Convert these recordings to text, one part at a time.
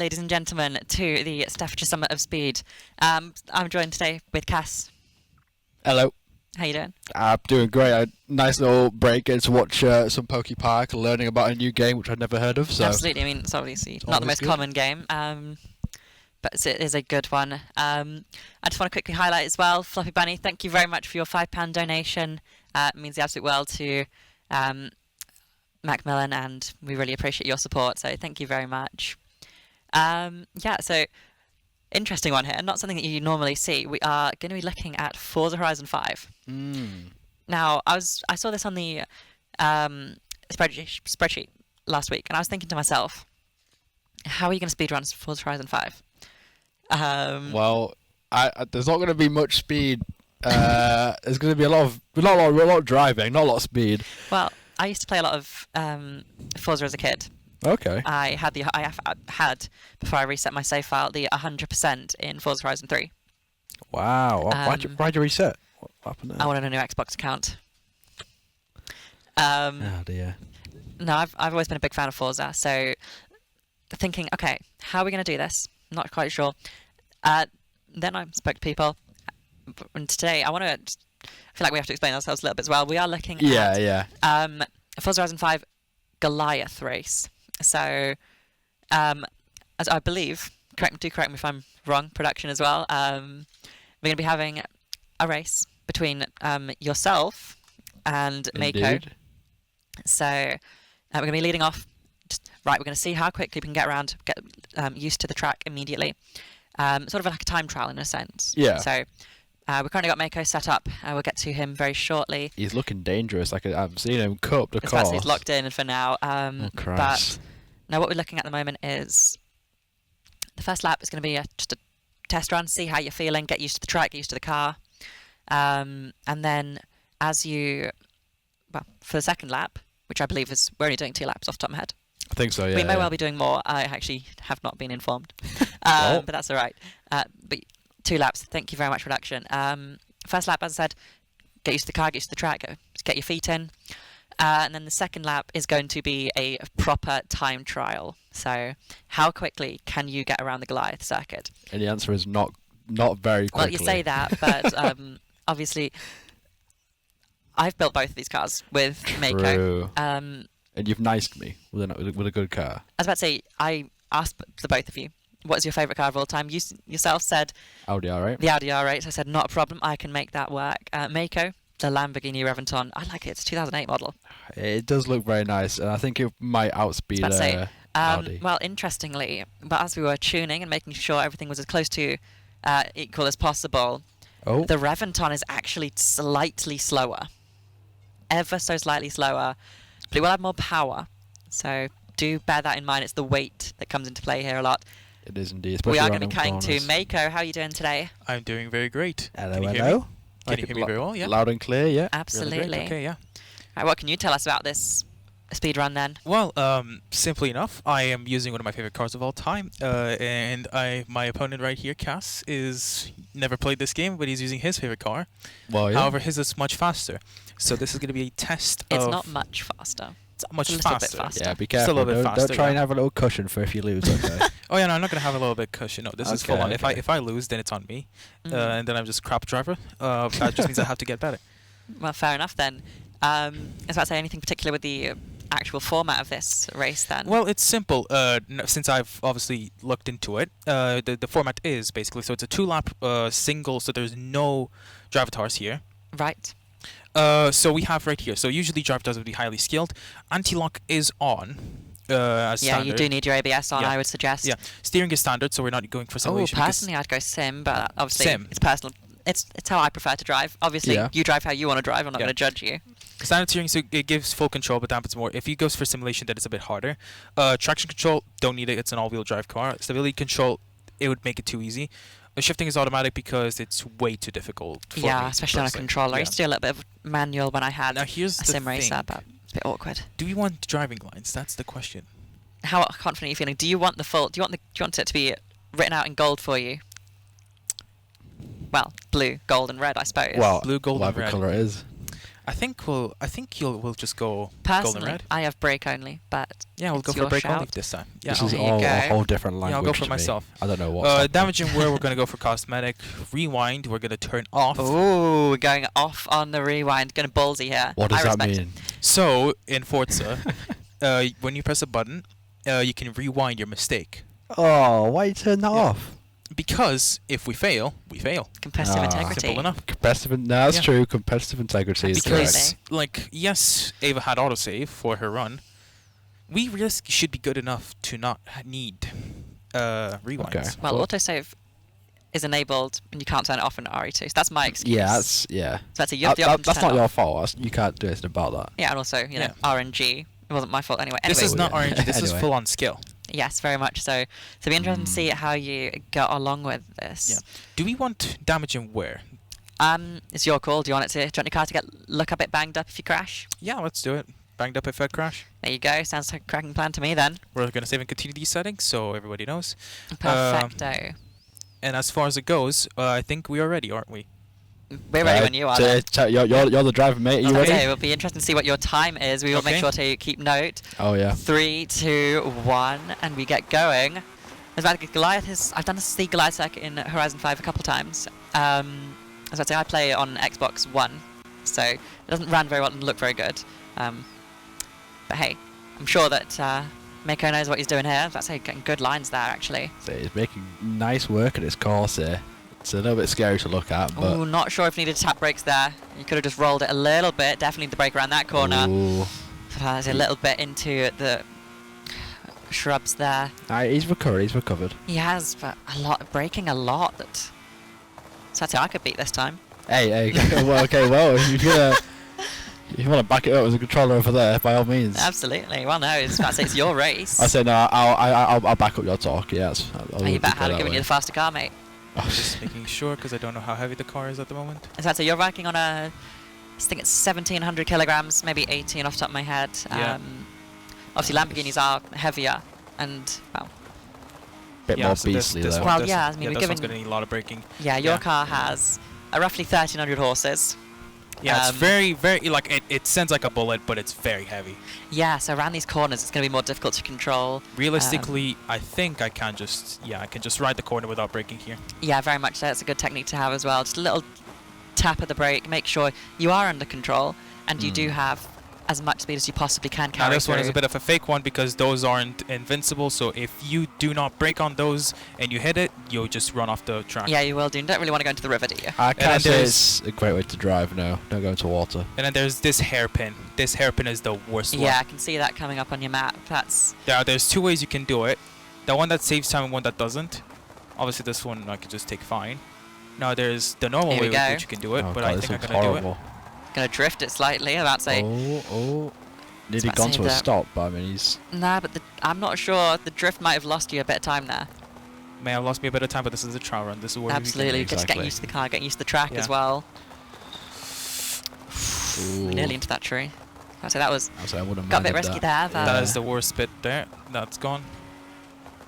ladies and gentlemen, to the Staffordshire Summit of Speed. I'm joined today with Cass. Hello. How you doing? I'm doing great. A nice little break getting to watch some Poke Park, learning about a new game which I'd never heard of. So. Absolutely. I mean, it's obviously not the most common game, but it is a good one. I just want to quickly highlight as well, Fluffy Bunny, thank you very much for your £5 donation. It means the absolute world to Macmillan, and we really appreciate your support, so thank you very much. So interesting one here, not something that you normally see. We are going to be looking at Forza Horizon 5. Now, I saw this on the spreadsheet last week, and I was thinking to myself, how are you going to speedrun Forza Horizon 5? Well, there's not going to be much speed. There's going to be a lot of driving, not a lot of speed. Well, I used to play a lot of Forza as a kid. Okay. I had before I reset my save file the 100% in Forza Horizon 3. Wow. Why'd you reset? What happened there? I wanted a new Xbox account. Oh dear. No, I've always been a big fan of Forza, so thinking, okay, how are we going to do this? Not quite sure. Then I spoke to people, and today I feel like we have to explain ourselves a little bit as well. We are looking at Forza Horizon 5 Goliath race. So, as I believe, correct me if I'm wrong, production as well, we're going to be having a race between yourself and Mako. So, we're going to be leading off. We're going to see how quickly we can get around, get used to the track immediately. Sort of like a time trial in a sense. Yeah. So, we've currently got Mako set up. We'll get to him very shortly. He's looking dangerous. I've seen him cup the course. He's locked in for now. Christ. But now what we're looking at the moment is the first lap is going to be just a test run, see how you're feeling, get used to the track, get used to the car. And then for the second lap, which I believe we're only doing 2 laps off the top of my head. I think so, yeah. We may well be doing more. I actually have not been informed. But that's all right. But 2 laps. Thank you very much, production. First lap, as I said, get used to the car, get used to the track, get your feet in. And then the second lap is going to be a proper time trial. So how quickly can you get around the Goliath circuit? And the answer is not very quickly. Well, you say that, but obviously I've built both of these cars with Mako. And you've niced me with a good car. I was about to say, I asked the both of you, what is your favourite car of all time? You yourself said Audi R8. The Audi R8. So I said, not a problem. I can make that work. Mako, the Lamborghini Reventon. I like it. It's a 2008 model. It does look very nice, and I think it might outspeed Audi. Well, interestingly, but as we were tuning and making sure everything was as close to equal as possible, the Reventon is actually slightly slower. Ever so slightly slower. But it will have more power. So do bear that in mind. It's the weight that comes into play here a lot. It is indeed. We are going to be cutting to Mako. How are you doing today? I'm doing very great. Hello, Can you hello. hear me? Can you hear me very well? Yeah. Loud and clear, yeah. Absolutely. Really okay, yeah. Right, what can you tell us about this speedrun then? Well, simply enough, I am using one of my favorite cars of all time, and my opponent right here, Cass, is never played this game, but he's using his favorite car. Well, yeah. However, his is much faster. So this is going to be a test It's not much faster. It's much a faster. Bit faster. Yeah, be careful. Don't try and have a little cushion for if you lose, okay? Oh yeah, no, I'm not going to have a little bit cushion. No, this is full on. Okay. If I lose, then it's on me. And then I'm just crap driver. That just means I have to get better. Well, fair enough then. I was about to say, anything particular with the actual format of this race then? Well, it's simple. Since I've obviously looked into it, the format is basically, so it's a 2-lap single, so there's no drivatars here. Right. So we have right here. So usually drivatars would be highly skilled. Anti-lock is on. As standard. You do need your ABS on, I would suggest. Yeah, steering is standard, so we're not going for simulation. Personally, I'd go sim, but obviously it's personal. It's how I prefer to drive. Obviously, you drive how you want to drive. I'm not going to judge you. Standard steering, so it gives full control, but dampens more. If you go for simulation, then it's a bit harder. Traction control, don't need it. It's an all-wheel drive car. Stability control, it would make it too easy. Shifting is automatic because it's way too difficult for me, especially on a controller. I used to do a little bit of manual when I had a sim racer, but a bit awkward. Do we want driving lines? That's the question. How confident are you feeling? Do you want the full? Do you want it to be written out in gold for you? Well, blue, gold, and red, I suppose. Well, blue, gold, and red. Whatever colour it is. I think we'll just go golden Personally, red. I have brake only, but Yeah, we'll it's go for your brake only shout. this time. Yeah, This is There you all a go. whole different language. I'll go for to me. myself. I don't know what's damage and wear, we're gonna go for cosmetic. Rewind, we're gonna turn off. Ooh, going off on the rewind, going ballsy here. What does I that respect it. mean? So in Forza, when you press a button, you can rewind your mistake. Oh, why you turn that Yeah. off? Because if we fail, we fail. Competitive Ah. integrity. Simple enough. Competitive. No, that's Yeah. true. Competitive integrity is Absolutely. correct. Because, like, yes, Ava had autosave for her run. We realistically should be good enough to not need rewinds. Okay. Well, Well- autosave is enabled and you can't turn it off in RE2. So that's my excuse. Yeah, yeah. So that's you have the option to That's turn not it your off. fault. You can't do anything about that. Yeah, and also, you know, RNG. It wasn't my fault anyway. This Anyway, is not yeah. RNG. This is Anyway. full on skill. yes, very much so. So it'll be interesting to see how you get along with this. Yeah. Do we want damage and wear? It's your call. Do you want your car to look a bit banged up if you crash? Yeah, let's do it. Banged up if I crash. There you go. Sounds like a cracking plan to me then. We're gonna save and continue these settings so everybody knows. Perfecto. And as far as it goes, I think we are ready, aren't we? We're ready when you are. Then. You're the driver, mate. Are you Okay, ready? it'll be interesting to see what your time is. We will make Okay. sure to keep note. Oh yeah. 3, 2, 1, and we get going. As about Goliath is, I've done the Goliath circuit in Horizon 5 a couple times. As I say, I play on Xbox One, so it doesn't run very well and look very good. But hey, I'm sure that Mako knows what he's doing here. That's how getting good lines there, actually. So he's making nice work at his course here. It's a little bit scary to look at, but Ooh, not sure if needed tap brakes there. You could have just rolled it a little bit. Definitely the brake around that corner. Ooh. There's a little bit into the shrubs there. He's recovered. He's recovered. He has, but braking a lot. So I'd say I could beat this time. Hey. Well, okay. Well, if you want to back it up as a controller over there, by all means. Absolutely. Well, no, it's your race. I say no. I'll back up your talk. Yes. You better have it given you the faster car, mate. Just making sure because I don't know how heavy the car is at the moment. So I'd say you're working on I think it's 1,700 kilograms, maybe 18 off the top of my head. Yeah. Obviously, Lamborghinis are heavier and, well, Bit more beastly though. Well, yeah, I mean, we're this giving- one's gonna need a lot of braking. yeah, your Yeah. car has roughly 1,300 horses. Yeah, it's Um, very, very like it sends like a bullet, but it's very heavy. Yeah, so around these corners, it's going to be more difficult to control. Realistically, I think I can just ride the corner without braking here. Yeah, very much so. It's a good technique to have as well. Just a little tap of the brake. Make sure you are under control and you do have as much speed as you possibly can Now carry this one is through. a bit of a fake one because those aren't invincible. So if you do not brake on those and you hit it, you'll just run off the track. Yeah, you will do. You don't really want to go into the river, do you? I then can't say there's- it's a great way to drive. No, don't go into water. And then there's this hairpin. This hairpin is the worst one. Yeah, I can see that coming up on your map. That's There's two ways you can do it. The one that saves time and one that doesn't. Obviously, this one I could just take fine. Now there's the normal Here way we with go. which you can do it, Oh, but God, I this think I'm looks gonna horrible. going to drift it slightly. I'm about to say, Oh. Nearly about to gone say to a that- stop, but I mean he's. nah, but I'm not sure. The drift might have lost you a bit of time there. do it. May have lost me a bit of time, but this is a trial run. This is where Absolutely. we Just exactly. getting used to the car, getting used to the track Yeah. as well. Ooh. Nearly into that tree. I'd say that was I wouldn't got a bit minded risky that. there. That But is the worst bit there. That's gone.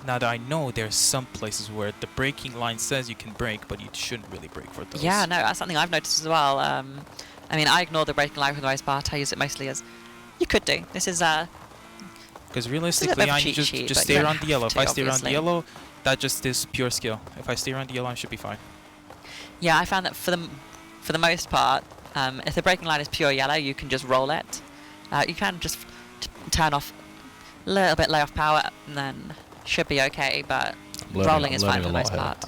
Now that I know there's some places where the braking line says you can brake, but you shouldn't really brake for those. yeah, no, that's something I've noticed as well. I mean, I ignore the braking line for the most part. I use it mostly as you could do. This is Because bit realistically, of a I cheat just sheet, just but stay you don't around the have yellow. If to, I stay around the obviously. yellow, that just is pure skill. If I stay around the yellow, I should be fine. yeah. I found that for the most part, if the braking line is pure yellow, you can just roll it. You can just turn off a little bit, lay off power, and then should be okay. But rolling is fine for the most part.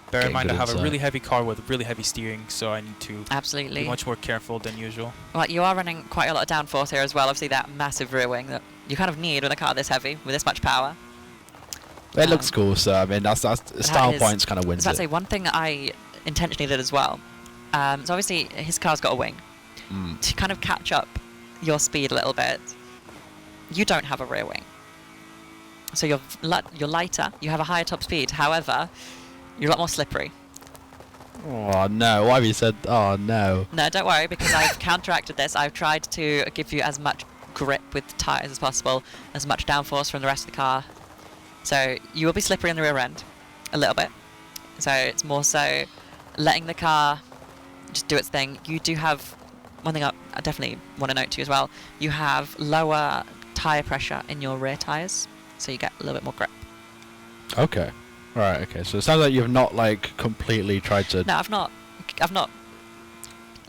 Bear in Getting mind, I good have a insight. really heavy car with really heavy steering, so I need to Absolutely. be much more careful than usual. Well, you are running quite a lot of downforce here as well. Obviously, that massive rear wing that you kind of need with a car this heavy, with this much power. It looks cool, so I mean that's style is- points kind of I was wins about to say it. one thing that I intentionally did as well. So obviously his car's got a wing to kind of catch up your speed a little bit. You don't have a rear wing, so you're lighter. You have a higher top speed. However, you're a lot more slippery. Oh no! Why have you said? Oh no! No, don't worry, because I've counteracted this. I've tried to give you as much grip with the tyres as possible, as much downforce from the rest of the car. So you will be slippery in the rear end, a little bit. So it's more so letting the car just do its thing. You do have one thing I definitely want to note to you as well, you have lower tyre pressure in your rear tyres, so you get a little bit more grip. Okay. Right. Okay. So it sounds like you've not like completely tried to. No, I've not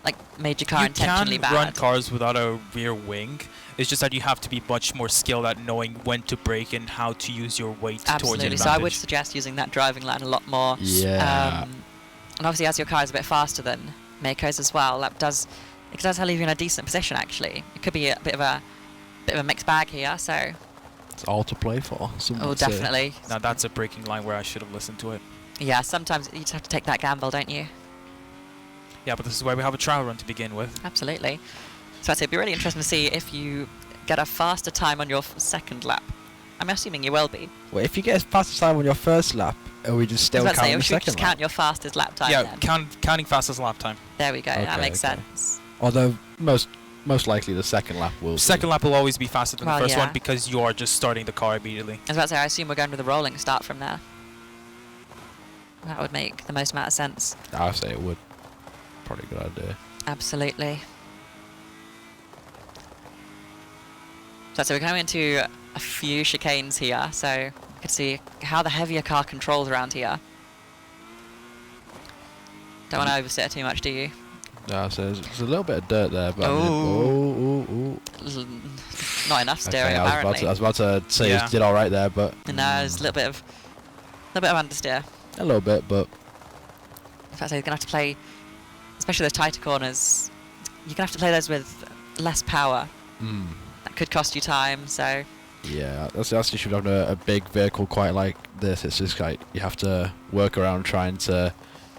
like made your car intentionally you bad. can run cars without a rear wing. It's just that you have to be much more skilled at knowing when to brake and how to use your weight towards your Absolutely. advantage. So I would suggest using that driving line a lot more. Yeah. And obviously, as your car is a bit faster than Mako's as well, it does leave you in a decent position. Actually, it could be a bit of a mixed bag here. So. It's all to play for. Oh, definitely. Now that's a braking line where I should have listened to it. Yeah, sometimes you just have to take that gamble, don't you? Yeah, but this is why we have a trial run to begin with. Absolutely. So I'd say it'd be really interesting to see if you get a faster time on your second lap. I'm assuming you will be. Well, if you get a faster time on your first lap, are we just still counting the should we second just lap? count your fastest lap time Yeah, then? counting fastest lap time. There we go. Okay, That makes okay. sense. Although most likely the second lap will. Second lap will always be faster than Well, the first yeah. one because you are just starting the car immediately. I was about to say, I assume we're going with a rolling start from there. That would make the most amount of sense. I say it would. Probably a good idea. Absolutely. So we're going into a few chicanes here, so you can see how the heavier car controls around here. Don't want to oversteer too much, do you? No, so there's a little bit of dirt there, but Not enough steering, okay, apparently. I was about to say Yeah. you did all right there, but No, there's a little bit of understeer. a little bit, but In fact, you're gonna have to play, especially those tighter corners. You're gonna have to play those with less power. That could cost you time. So yeah, that's the issue with having a big vehicle quite like this. It's just like you have to work around trying to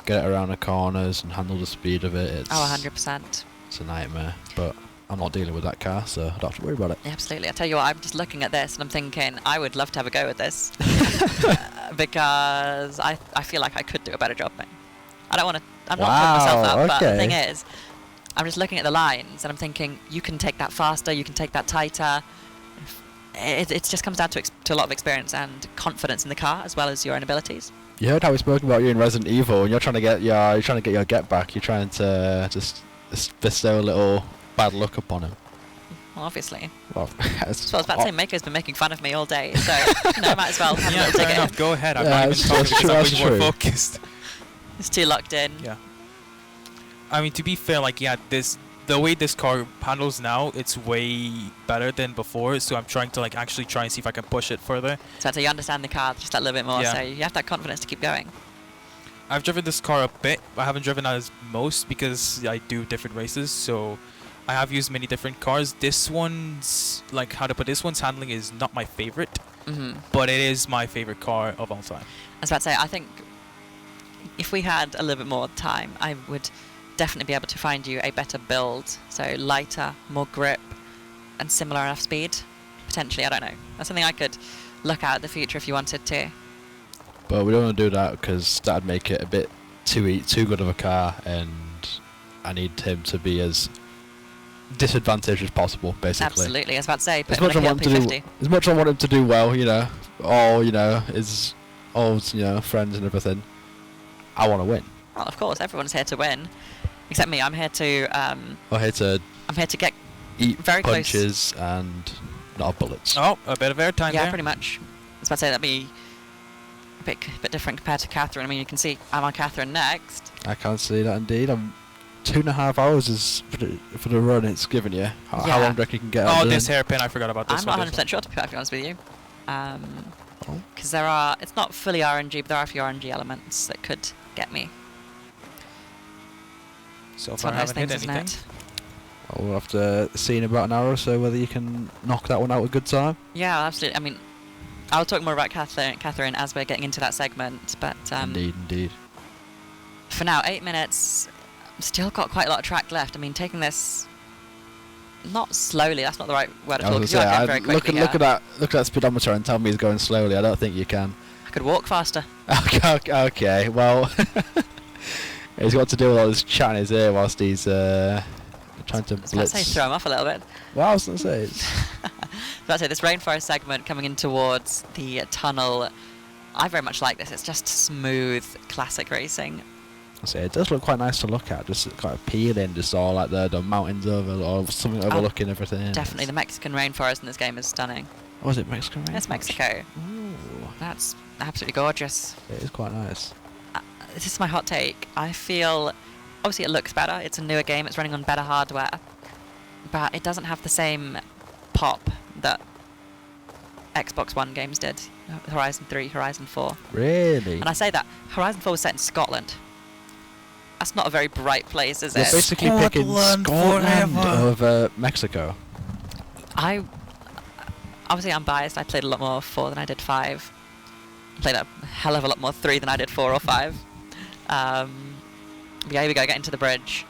get it around the corners and handle the speed of it. It's 100%. It's a nightmare, but I'm not dealing with that car, so I don't have to worry about it. Yeah, absolutely. I tell you what, I'm just looking at this and I'm thinking I would love to have a go with this because I feel like I could do a better job. I don't want to. I'm not putting myself up, but the thing is, I'm just looking at the lines and I'm thinking you can take that faster, you can take that tighter. It just comes down to a lot of experience and confidence in the car as well as your own abilities. You heard how we spoke about you in Resident Evil, and you're trying to get your get back. You're trying to just bestow a little bad luck upon him. Well, obviously. Well, So I was about to say, Mako's been making fun of me all day, so I might as well have a Yeah, little dig fair in. enough. Go ahead. I'm Yeah, not even that's talking true, because I'm that's way more true. focused. It's too locked in. Yeah. I mean, to be fair, like, yeah, the way this car handles now, it's way better than before. So I'm trying to actually try and see if I can push it further. So you understand the car just that little bit more, Yeah. so you have that confidence to keep going. I've driven this car a bit. I haven't driven as most because I do different races. So I have used many different cars. This one's this one's handling is not my favorite, but it is my favorite car of all time. I was about to say, I think if we had a little bit more time, I would definitely be able to find you a better build. So lighter, more grip, and similar enough speed. Potentially, I don't know. That's something I could look at in the future if you wanted to. but we don't want to do that because that'd make it a bit too good of a car, and I need him to be as disadvantaged as possible, basically. Absolutely. I was about to say, put As him much in I a want him to do, P50. as much I want him to do well, all his old friends and everything. I want to win. Well, of course, everyone's here to win, except me. I'm here to I'm here to get eat very close. punches and not have bullets. Oh, a bit of airtime Yeah, there. pretty much. I was about to say that'd be a bit different compared to Catherine. I mean, you can see I'm on Catherine next. I can't see that indeed. I'm 2.5 hours is for the run it's given you. How Yeah. long do you reckon you can get Oh, out this hairpin. I forgot about this I'm one. not this 100% sure, to be perfectly honest with you. Oh. Because it's not fully RNG, but there are a few RNG elements that could get me. So It's far, one I of those haven't things, hit isn't anything. it? Well, we'll have to see in about an hour or so whether you can knock that one out a good time. Yeah, absolutely. I mean, I'll talk more about Catherine as we're getting into that segment, but Indeed. for now, 8 minutes. Still got quite a lot of track left. I mean, taking this not slowly. That's not the right word at all. I was Because you are gonna getting say, very look quickly. at that speedometer and tell me he's going slowly. I don't think you can. I could walk faster. Okay, well, he's got to do all this chat in his ear whilst he's trying to I was about to blitz. say throw him off a little bit. Well, I was going to say. I was about to say this rainforest segment coming in towards the tunnel. I very much like this. It's just smooth, classic racing. I say it does look quite nice to look at. Just quite appealing. Just all like the mountains over or something overlooking everything. Definitely, the Mexican rainforest in this game is stunning. Oh, is it Mexican rainforest? It's Mexico. Ooh. That's absolutely gorgeous. It is quite nice. This is my hot take. I feel, obviously it looks better. It's a newer game. It's running on better hardware. But it doesn't have the same pop that Xbox One games did. Horizon 3, Horizon 4. Really? And I say that, Horizon 4 was set in Scotland. That's not a very bright place, is You're it? basically picking Scotland Scotland forever. over Mexico. Obviously I'm biased. I played a lot more 4 than I did 5. I played a hell of a lot more 3 than I did 4 or 5. But yeah, here we go, get into the bridge.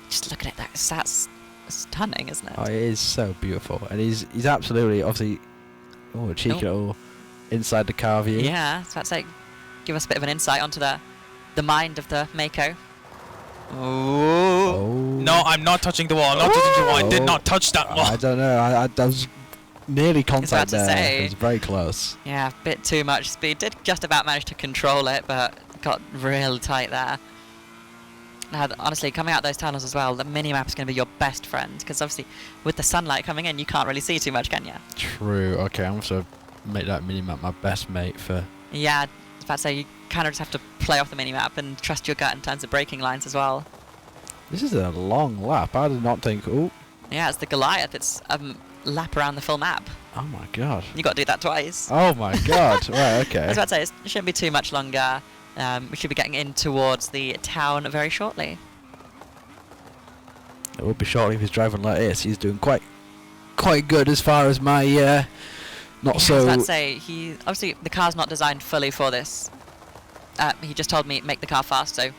Just look at it, that's stunning, isn't it? Oh, it is so beautiful, and he's absolutely obviously a cheeky little inside the car view. Yeah, so that's like give us a bit of an insight onto the mind of the Mako. Oh. No, I'm not touching the wall. I'm not touching the wall. I did not touch that wall. I don't know. I was nearly contact to there. say. It was very close. Yeah, a bit too much speed. Did just about manage to control it, but got real tight there. Now, honestly, coming out those tunnels as well, the mini-map is going to be your best friend, because obviously with the sunlight coming in, you can't really see too much, can you? True. Okay, I'm going to make that mini-map my best mate for... Yeah, I was about to say, you kind of just have to play off the mini-map and trust your gut in terms of braking lines as well. This is a long lap. I did not think... Oh. Yeah, it's the Goliath. It's a lap around the full map. Oh my god. You got to do that twice. Oh my god. Right, okay. I was about to say, it shouldn't be too much longer. We should be getting in towards the town very shortly. It would be shortly if he's driving like this. He's doing quite good as far as my not I so. was about to say, obviously the car's not designed fully for this. He just told me make the car fast, so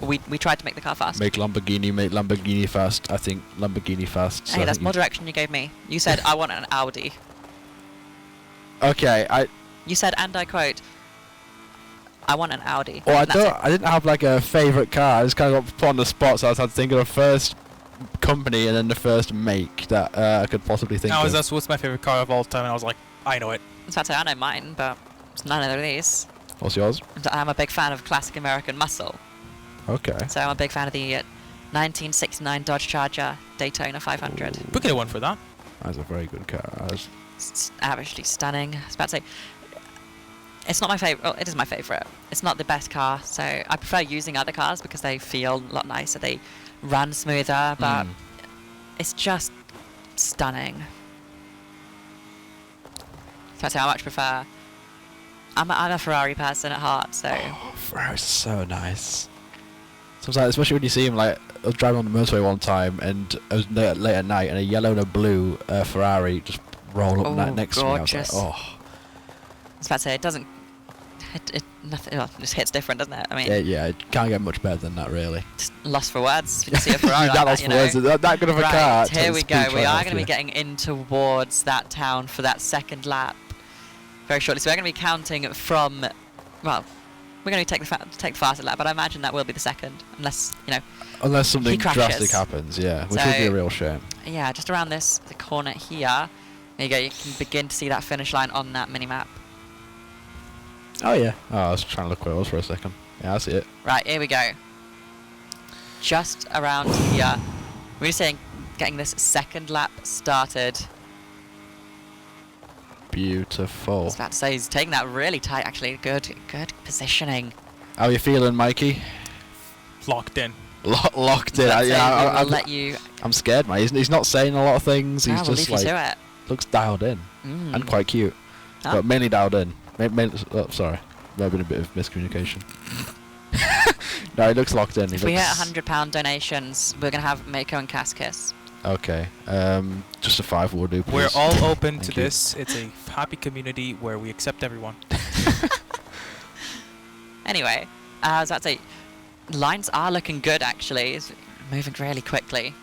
we tried to make the car fast. Make Lamborghini fast. I think Lamborghini fast. So Hey, that's more direction you gave me. You said I want an Audi. Okay, You said, and I quote, I want an Audi. Well, And that's it. I didn't have like a favourite car. I just kind of got put on the spot, so I had to think of the first company and then the first make that I could possibly think of. That's what's my favorite car of all time, and I was like, I know it. I was about to say, I know mine, but it's none of these. What's yours? I'm a big fan of classic American muscle. Okay. So I'm a big fan of the 1969 Dodge Charger Daytona 500. We could have one for that. That's a very good car. It's absolutely stunning. I was about to say, it's not my favourite. Well, it is my favourite. It's not the best car, so I prefer using other cars because they feel a lot nicer. They run smoother, but it's just stunning. So I much prefer. I'm a Ferrari person at heart, so. Oh, Ferrari's so nice. Sometimes, especially when you see him, like, I was driving on the motorway one time, and it was late at night, and a yellow and a blue Ferrari just roll up next to me. I was like, oh. I was about to say, it doesn't. Nothing. It just hits different, doesn't it? I mean, Yeah, it can't get much better than that, really. just lost for words. When you see a Ferrari like That that, lost you for know. words. That good of a car. Right, here we go. We are going to be you. getting in towards that town for that second lap very shortly. So we're going to be counting from, well, we're going to take the fastest lap, but I imagine that will be the second, unless, you know. Unless something crashes. drastic happens, yeah, which So, would be a real shame. Yeah, just around the corner here. There you go. You can begin to see that finish line on that mini-map. Oh yeah. Oh, I was trying to look where it was for a second. Yeah, I see it. Right, here we go. Just around here. We're just saying, getting this second lap started. Beautiful. I was about to say, he's taking that really tight, actually. Good positioning. How are you feeling, Mikey? Locked in. Locked in. I'll I'm let you. I'm scared, man. He's not saying a lot of things. He's We'll just leave you like to it. looks dialed in and quite cute, Oh. but mainly dialed in. Sorry, there have been a bit of miscommunication. No, he looks locked in. If we hit £100 donations, we're gonna have Mako and CassJ. Okay, just a 5 will do, please. We're all open to Thank you. this. It's a happy community where we accept everyone. Anyway, I was about to say, lines are looking good actually. It's moving really quickly.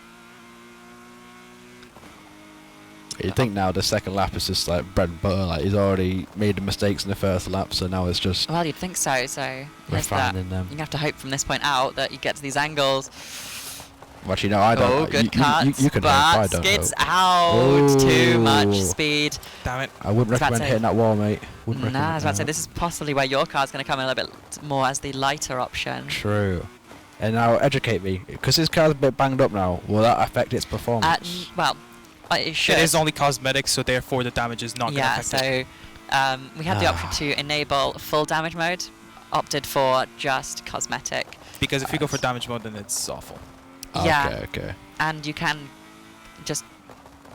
You'd think now the second lap is just like bread and butter. Like he's already made the mistakes in the first lap, so now it's just Well, you'd think so. So there's that. refining them. You have to hope from this point out that you get to these angles. Well, actually, no, I don't. Oh, know. good You cuts, can hope, I but don't skids hope. out. Too much Ooh. speed. Damn it. I wouldn't I was about to recommend say- hitting that wall, mate. Wouldn't Nah, I was about to say recommend this is possibly where your car's going to come in a little bit more as the lighter option. that. True. And now educate me, because this car's a bit banged up now. Will that affect its performance? Well, it should. It is only cosmetic, so therefore the damage is not going to Yeah, affect it. so we had the option to enable full damage mode, opted for just cosmetic. Because if you go for damage mode, then it's awful. Yeah. Okay. And you can just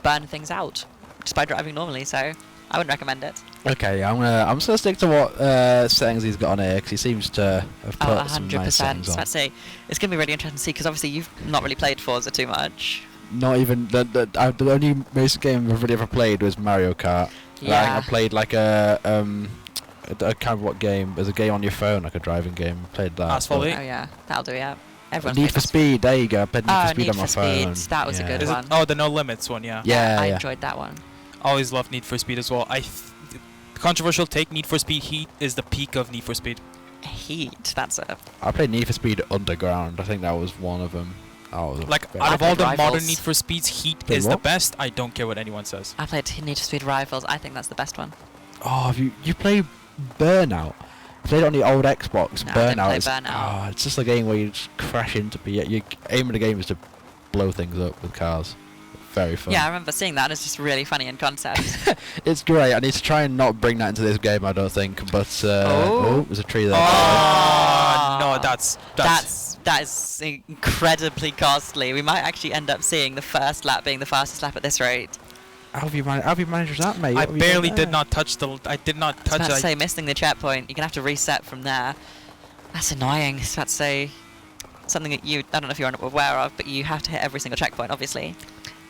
burn things out just by driving normally, so I wouldn't recommend it. Okay, I'm just gonna stick to what settings he's got on here, because he seems to have put Oh, some 100%. nice settings on. I'd say it's going to be really interesting to see, because obviously you've not really played Forza too much. Not even the only racing game I've really ever played was Mario Kart. Yeah. I think I played like I can't remember what game. There's a game on your phone, like a driving game. Played that. Asphalt but- 8? Oh yeah, that'll do, yeah. Everyone's Need played for that. Speed. There you go. I played Need for Speed Need on my for Speed, phone. that was a good Is one. it, oh, the No Limits one, yeah. Yeah, I yeah. enjoyed that one. Always loved Need for Speed as well. Controversial take, Need for Speed Heat is the peak of Need for Speed. Heat, that's a... I played Need for Speed Underground. I think that was one of them. Like, very- out I of all played the modern Rivals. Need for Speeds, Heat Played is the what? best. I don't care what anyone says. I played Need for Speed Rivals, I think that's the best one. Oh, have you played Burnout? I played it on the old Xbox. No, I didn't Burnout. play Is, Burnout. it's just a game where you just crash into people. Your aim of the game is to blow things up with cars. Very fun. Yeah, I remember seeing that, it's just really funny in concept. It's great. I need to try and not bring that into this game, I don't think. But Oh. there's a tree there. Oh, no, That is incredibly costly. We might actually end up seeing the first lap being the fastest lap at this rate. How have you managed that, mate? I What have you barely done did there? not touch the. I did not I was touch about to it. say, missing the checkpoint, you're going to have to reset from there. That's annoying. I was about to say something that I don't know if you're aware of, but you have to hit every single checkpoint, obviously.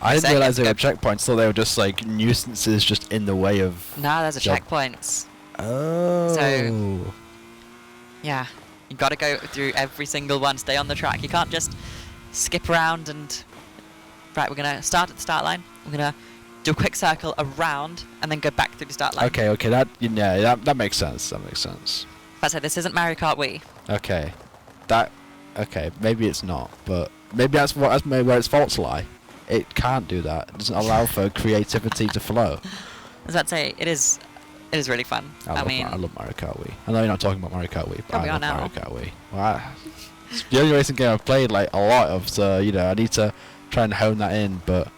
I didn't So you realise have they to were checkpoints. Thought they were just like nuisances just in the way of. No, there's a Job. checkpoints. Oh. Yeah, you got to go through every single one. Stay on the track. You can't just skip around and... Right, we're going to start at the start line. We're going to do a quick circle around and then go back through the start line. Okay. That makes sense. That makes sense. But so this isn't Mario Kart Wii. Okay. Okay. Maybe it's not, but maybe that's maybe where its faults lie. It can't do that. It doesn't allow for creativity to flow. I was about to say, it is really fun. I love Mario Kart Wii. I know you're not talking about Mario Kart Wii, but Oh, I we are love now. Mario Kart Wii. Well, it's the only racing game I've played like a lot of, so I need to try and hone that in, but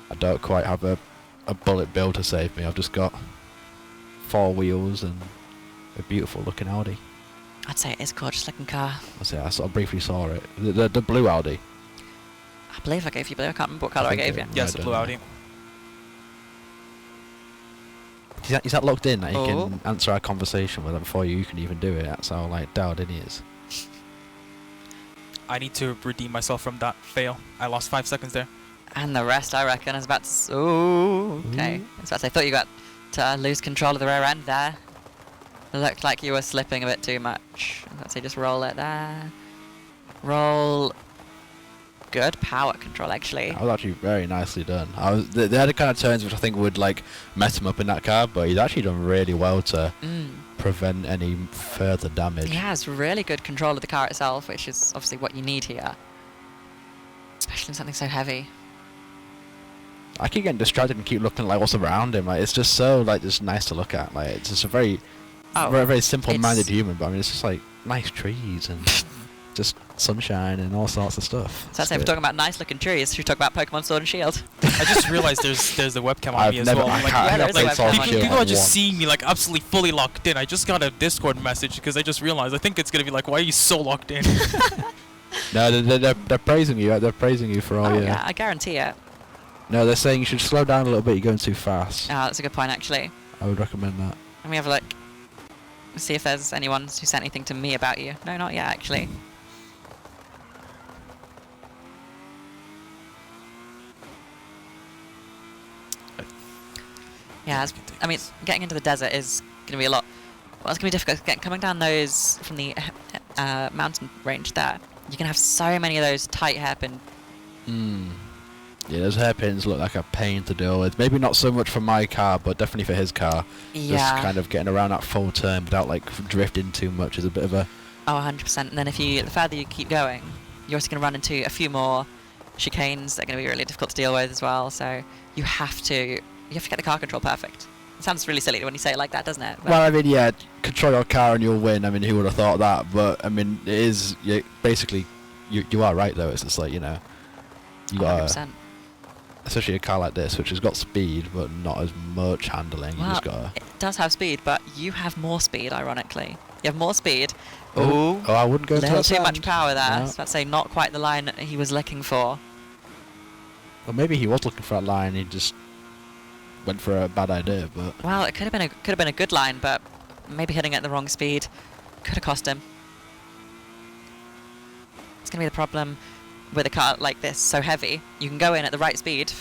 I don't quite have a bullet bill to save me. I've just got 4 wheels and a beautiful looking Audi. I'd say it is a gorgeous looking car. I sort of briefly saw it. The blue Audi. I believe I gave you blue. I can't remember what colour I think gave it- you. Yes, I the don't blue know. Audi. Is that locked in that he Oh. can answer our conversation with it before you can even do it? That's how dialed in he is. I need to redeem myself from that fail. I lost 5 seconds there. And the rest, I reckon, is about to... Ooh, okay. I was about to say, I thought you got to lose control of the rear end there. It looked like you were slipping a bit too much. I was about to say, just roll it there. Roll... Good power control, actually. That was actually very nicely done. They had the kind of turns which I think would mess him up in that car, but he's actually done really well to prevent any further damage. He has really good control of the car itself, which is obviously what you need here. Especially in something so heavy. I keep getting distracted and keep looking like what's around him. It's just so just nice to look at. It's just a very, very simple-minded human. But I mean, it's just nice trees and just sunshine and all sorts of stuff. So that's it. We're talking about nice looking trees. Should we talk about Pokemon Sword and Shield? I just realized there's the webcam on I've me as never, well. I I'm like, can't, yeah, I there can't is a play webcam Sword and on Shield you. people are on just one. seeing me absolutely fully locked in. I just got a Discord message because I just realized I think it's gonna be why are you so locked in? No, they're praising you. They're praising you for all your... yeah, I guarantee it. No, they're saying you should slow down a little bit. You're going too fast. Oh, that's a good point, actually. I would recommend that. Let me have a look. See if there's anyone who sent anything to me about you. No, not yet, actually. Yeah, I mean, getting into the desert is going to be a lot... Well, it's going to be difficult. Coming down those from the mountain range there, you can have so many of those tight hairpin... Yeah, those hairpins look like a pain to deal with. Maybe not so much for my car, but definitely for his car. Yeah. Just kind of getting around that full turn without drifting too much is a bit of a... Oh, 100%. And then the further you keep going, you're also going to run into a few more chicanes that are going to be really difficult to deal with as well. So you have to get the car control perfect. It sounds really silly when you say it like that, doesn't it? But well, I mean, yeah, control your car and you'll win. I mean, who would have thought that? But I mean, it is basically you are right though. It's just like, you know, you got 100%. especially a car like this, which has got speed but not as much handling. Well, You just got it does have speed, but you have more speed. Ironically, you have more speed. oh, I wouldn't go to Little that too much sand. power there. No. I was about to say, not quite the line that he was looking for. Well, maybe he was looking for that line. He just went for a bad idea. But Well, it could have been a good line, but maybe hitting it at the wrong speed could have cost him. It's going to be the problem with a car like this, so heavy. You can go in at the right speed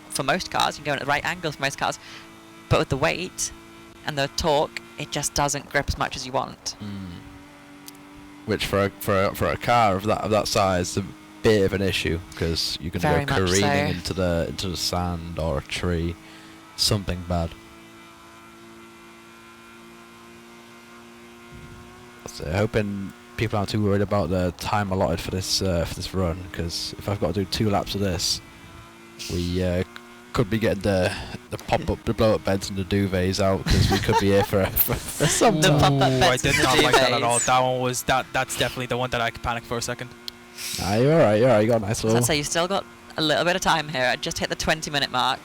for most cars. You can go in at the right angle for most cars, but with the weight and the torque, it just doesn't grip as much as you want. which for a car of that size, is a bit of an issue because you can Very go much careening so. into the sand or a tree, something bad. So hoping people aren't too worried about the time allotted for this run, because if I've got to do 2 laps of this, we could be getting the blow up beds and the duvets out, because we could be here for some The time. pop-up Ooh, beds I and did the not like that at all. duvets. That one was that's definitely the one that I could panic for a second. Nah, you're alright, you got a nice So little... I'd say you still got a little bit of time here. I just hit the 20-minute mark.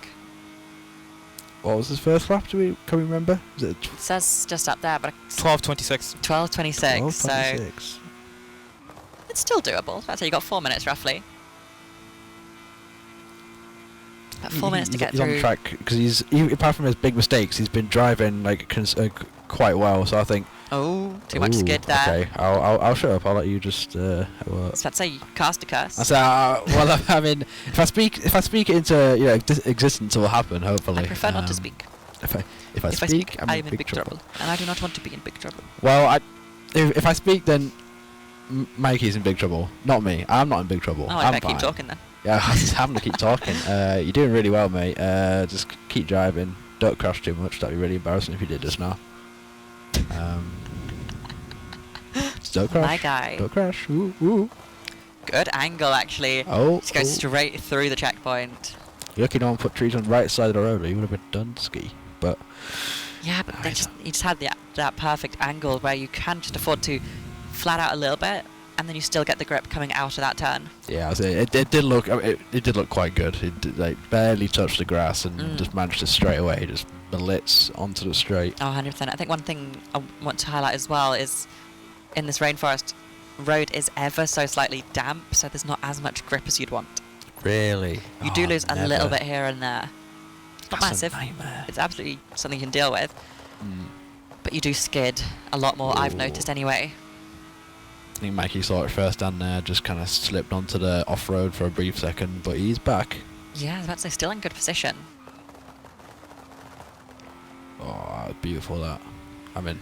What was his first lap? Can we remember? Was it It says just up there, but 12:26. 12:26. So 12:26? it's still doable. I'd say you got 4 minutes roughly. About 4 minutes to get he's through. on track because apart from his big mistakes, he's been driving like quite well. So I think. Oh, too much Ooh, skid there. Okay, I'll shut up. I'll let you just. I was about to say, cast to curse. I say, well, I mean, if I speak it into existence, it will happen. Hopefully. I prefer not to speak. If I speak, I'm in big trouble. And I do not want to be in big trouble. Well, if I speak, then Mikey's in big trouble, not me. I'm not in big trouble. Oh, I'm I better keep fine. talking then. Yeah, I just having to keep talking. You're doing really well, mate. Just keep driving. Don't crash too much. That'd be really embarrassing if you did just now. Just don't crash. My guy. Don't crash. Ooh, ooh. Good angle, actually. Oh, Just go straight through the checkpoint. You're lucky no one put trees on the right side of the road, or you would have been done ski. But Yeah, but you just had that perfect angle where you can just afford to flat out a little bit, and then you still get the grip coming out of that turn. yeah, it did look. It did look quite good. It did, like barely touched the grass and just managed to straight away just blitz onto the straight. Oh, 100%. I think one thing I want to highlight as well is in this rainforest, road is ever so slightly damp, so there's not as much grip as you'd want. Really? You do Oh, lose a never. little bit here and there. It's not That's a massive. nightmare. It's absolutely something you can deal with, Mm. but you do skid a lot more, I've Ooh. noticed anyway. I think Mikey saw it first down there, just kind of slipped onto the off-road for a brief second, but he's back. Yeah, I was about to say, still in good position. Oh, beautiful that. I mean,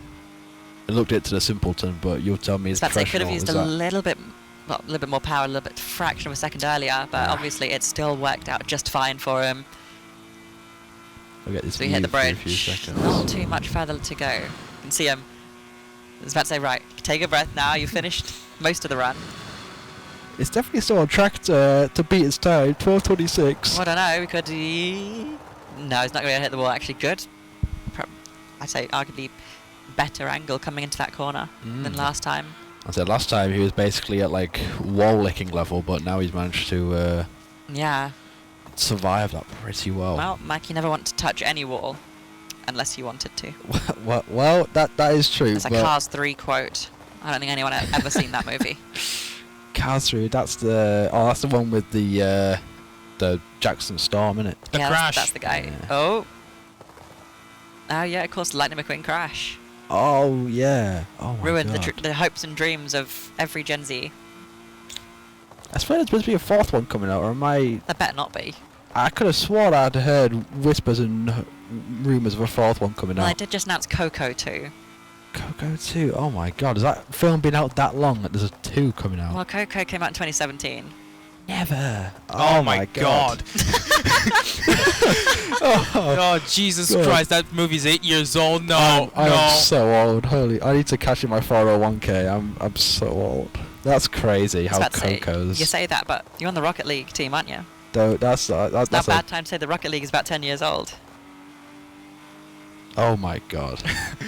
it looked it to the simpleton, but you'll tell me I it's was about to say, could have professional. used Is a that- little bit, well, a little bit more power, a little bit fraction of a second earlier, but Ah. obviously it still worked out just fine for him. I'll get this So he hit the view for a bridge. few seconds. Not too much further to go. You can see him. I was about to say, right, take a breath now. You finished most of the run. It's definitely still on track to beat his time, 12:26. Well, I don't know. We could. No, he's not going to hit the wall. Actually, good. I'd say arguably better angle coming into that corner than last time. I said last time he was basically at like wall licking level, but now he's managed to Yeah. survive that pretty well. Well, Mikey never wanted to touch any wall unless he wanted to. well, that is true. It's a but Cars 3 quote. I don't think anyone has ever seen that movie. Cars 3, that's the one with the Jackson Storm, innit? The yeah, crash. That's the guy. Yeah. Oh. Oh yeah, of course, Lightning McQueen crash. Oh yeah. Oh my Ruined God. the hopes and dreams of every Gen Z. I swear there's supposed to be a fourth one coming out, or am I... There better not be. I could have sworn I'd heard whispers and rumours of a fourth one coming Well, out. I did just announce Coco 2. Coco 2, oh my God, has that film been out that long that there's a 2 coming out? Well, Coco came out in 2017. Never. Oh my God. Oh, Oh, Jesus God. Christ, that movie's 8 years old. No, I no. am so old. Holy, I need to cash in my 401k. I'm so old. That's crazy how Coco's... You say that, but you're on the Rocket League team, aren't you? Though that's not a bad time to say the Rocket League is about 10 years old. Oh my god.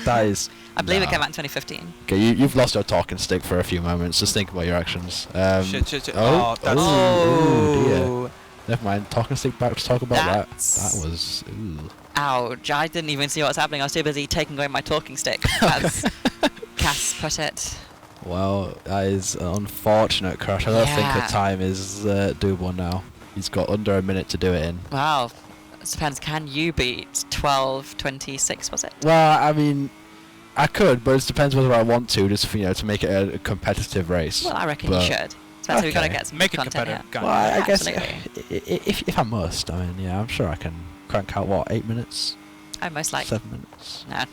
That is... I believe it came out in 2015. Okay, you've lost your talking stick for a few moments. Just think about your actions. Shit. Oh, that's... oh dear. Never mind. Talking stick back to talk about that. That was... Ooh. Ouch. I didn't even see what was happening. I was too busy taking away my talking stick, as Cass put it. Well, that is an unfortunate crash. I don't think the time is doable now. He's got under a minute to do it in. Wow. It depends. Can you beat 12:26, was it? Well, I mean, I could, but it depends whether I want to, just for, to make it a competitive race. Well, I reckon you should. So we've got to get some make it content competitive. here. Well, I guess absolutely. if I must, I mean, yeah, I'm sure I can crank out, what, 8 minutes? Oh, most likely. 7 minutes? No.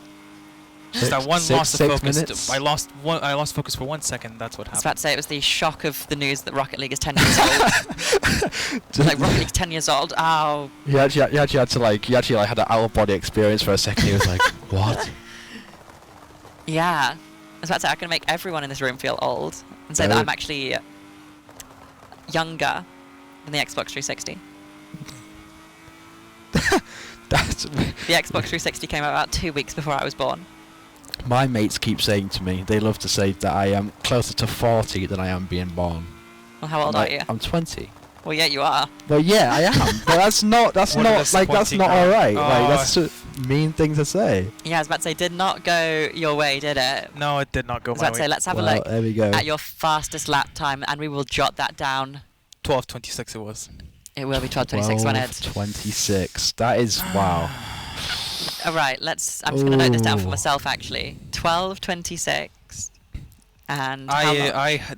Just that one loss of focus. Minutes? I lost focus for 1 second. That's what happened. I was about to say it was the shock of the news that Rocket League is 10 years old. Like Rocket League's 10 years old. Oh. He actually had to had an out of body experience for a second. He was like, what? Yeah. I was about to say I can make everyone in this room feel old and say that I'm actually younger than the Xbox 360. That's the Xbox 360 came out about 2 weeks before I was born. My mates keep saying to me, they love to say that I am closer to 40 than I am being born. Well, how old are you? I'm 20. Well, yeah, you are. Well, yeah, I am. But that's not alright. Oh. Like, that's a mean thing to say. Yeah, I was about to say, did not go your way, did it? No, it did not go my way. I was about to say, let's have a look there we go. at your fastest lap time, and we will jot that down. 12:26 it was. It will be 12:26 when it's 12:26. That is wow. All right, I'm just going to note this down for myself. Actually, 12:26, and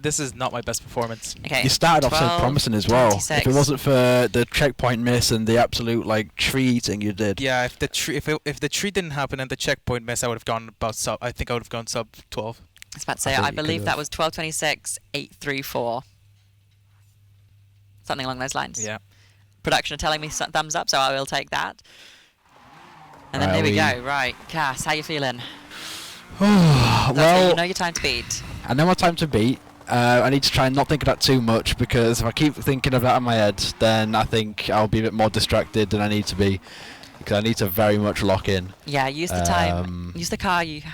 this is not my best performance. Okay, you started off so promising as well. 26. If it wasn't for the checkpoint miss and the absolute tree eating you did. Yeah, if the tree didn't happen and the checkpoint miss, I would have gone about sub. I think I would have gone sub 12. I was about to say, I believe that was 12:26, 8:34. Something along those lines. Yeah. Production are telling me thumbs up, so I will take that. And then here we go. Right, Cass, how you feeling? Well, you know your time to beat. I know my time to beat. I need to try and not think of that too much, because if I keep thinking of that in my head, then I think I'll be a bit more distracted than I need to be, because I need to very much lock in. Yeah, use the time. Use the car. Use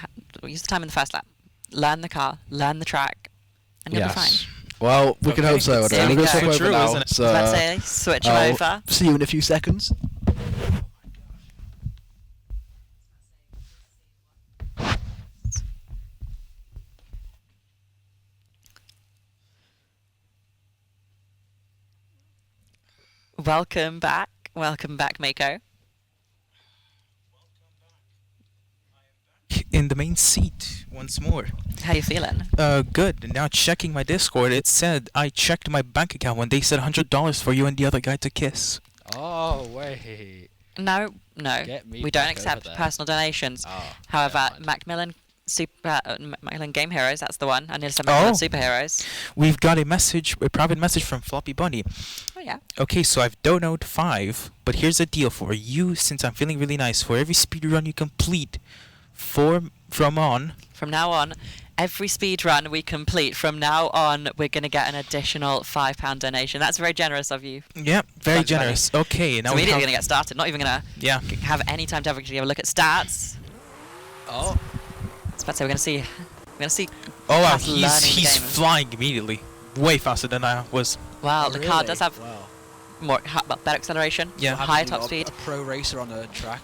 the time in the first lap. Learn the car. Learn the track, and you'll be fine. Well, we can hope so. There We're going to we switch go. over now. So let's say switch them over. See you in a few seconds. Welcome back. Welcome back, Mako. In the main seat once more. How you feeling? Good. Now checking my Discord, it said I checked my bank account when they said $100 for you and the other guy to kiss. Oh wait. No, we don't accept personal donations. Oh, however, Macmillan Macmillan Game Heroes, that's the one. I nearly said Macmillan Superheroes. We've got a private message from Floppy Bunny. Oh yeah. Okay, so I've donated 5, but here's the deal for you. Since I'm feeling really nice, for every speedrun you complete, from now on, every speed run we complete from now on, we're going to get an additional £5 donation. That's very generous of you. Yeah, very generous. Okay, now so we're immediately going to get started. Not even going to have any time to actually have a look at stats. Oh. I was about to say, we're going to see. Oh wow, he's flying immediately, way faster than I was. Wow, the car does have better acceleration, higher top speed. A pro racer on a track.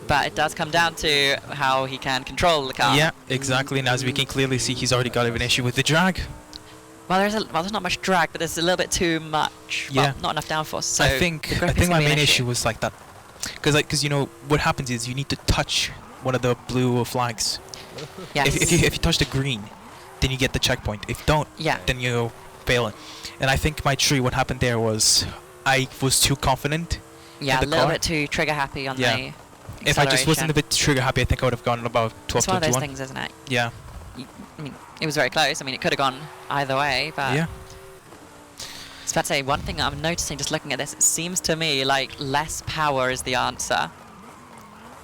But it does come down to how he can control the car. Yeah, exactly. And as we can clearly see, he's already got an issue with the drag. Well, there's not much drag, but there's a little bit too much. Yeah. Well, not enough downforce. So I think my main issue was like that, because you know what happens is you need to touch one of the blue flags. Yes. If you touch the green, then you get the checkpoint. If you don't, then you fail it. And I think my tree, what happened there was I was too confident. Yeah, a little bit too trigger happy on the. If I just wasn't a bit trigger happy, I think I would have gone about 12 It's one of those things, isn't it? Yeah. I mean, it was very close. I mean, it could have gone either way, but. Yeah. I was about to say, one thing I'm noticing just looking at this, it seems to me like less power is the answer.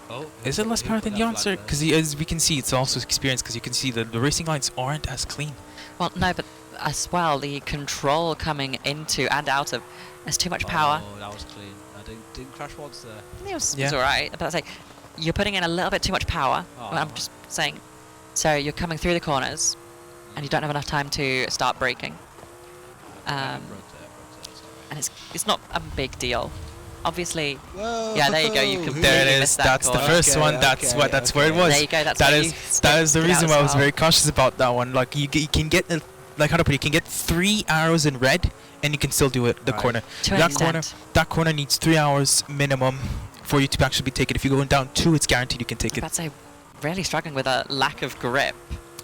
Oh, is it less power than the answer? Because as we can see, it's also experience, because you can see that the racing lines aren't as clean. Well, no, but as well, the control coming into and out of, there's too much power. Oh, that was clean. I didn't crash once there. It was alright, but I was like, you're putting in a little bit too much power. Well, I'm just saying. So you're coming through the corners, and you don't have enough time to start braking. And it's not a big deal. Obviously, Whoa. yeah, there you go. You completely There it is. missed that That's the corner. first one. That's where it was. There you go. That's That why is the reason why I was very cautious about that one. Like you can get like how to put it, you can get 3 arrows in red, and you can still do it. The corner. To an extent. That corner needs 3 hours minimum for you to actually be taken. If you're going down 2, it's guaranteed you can take it. I'd say really struggling with a lack of grip.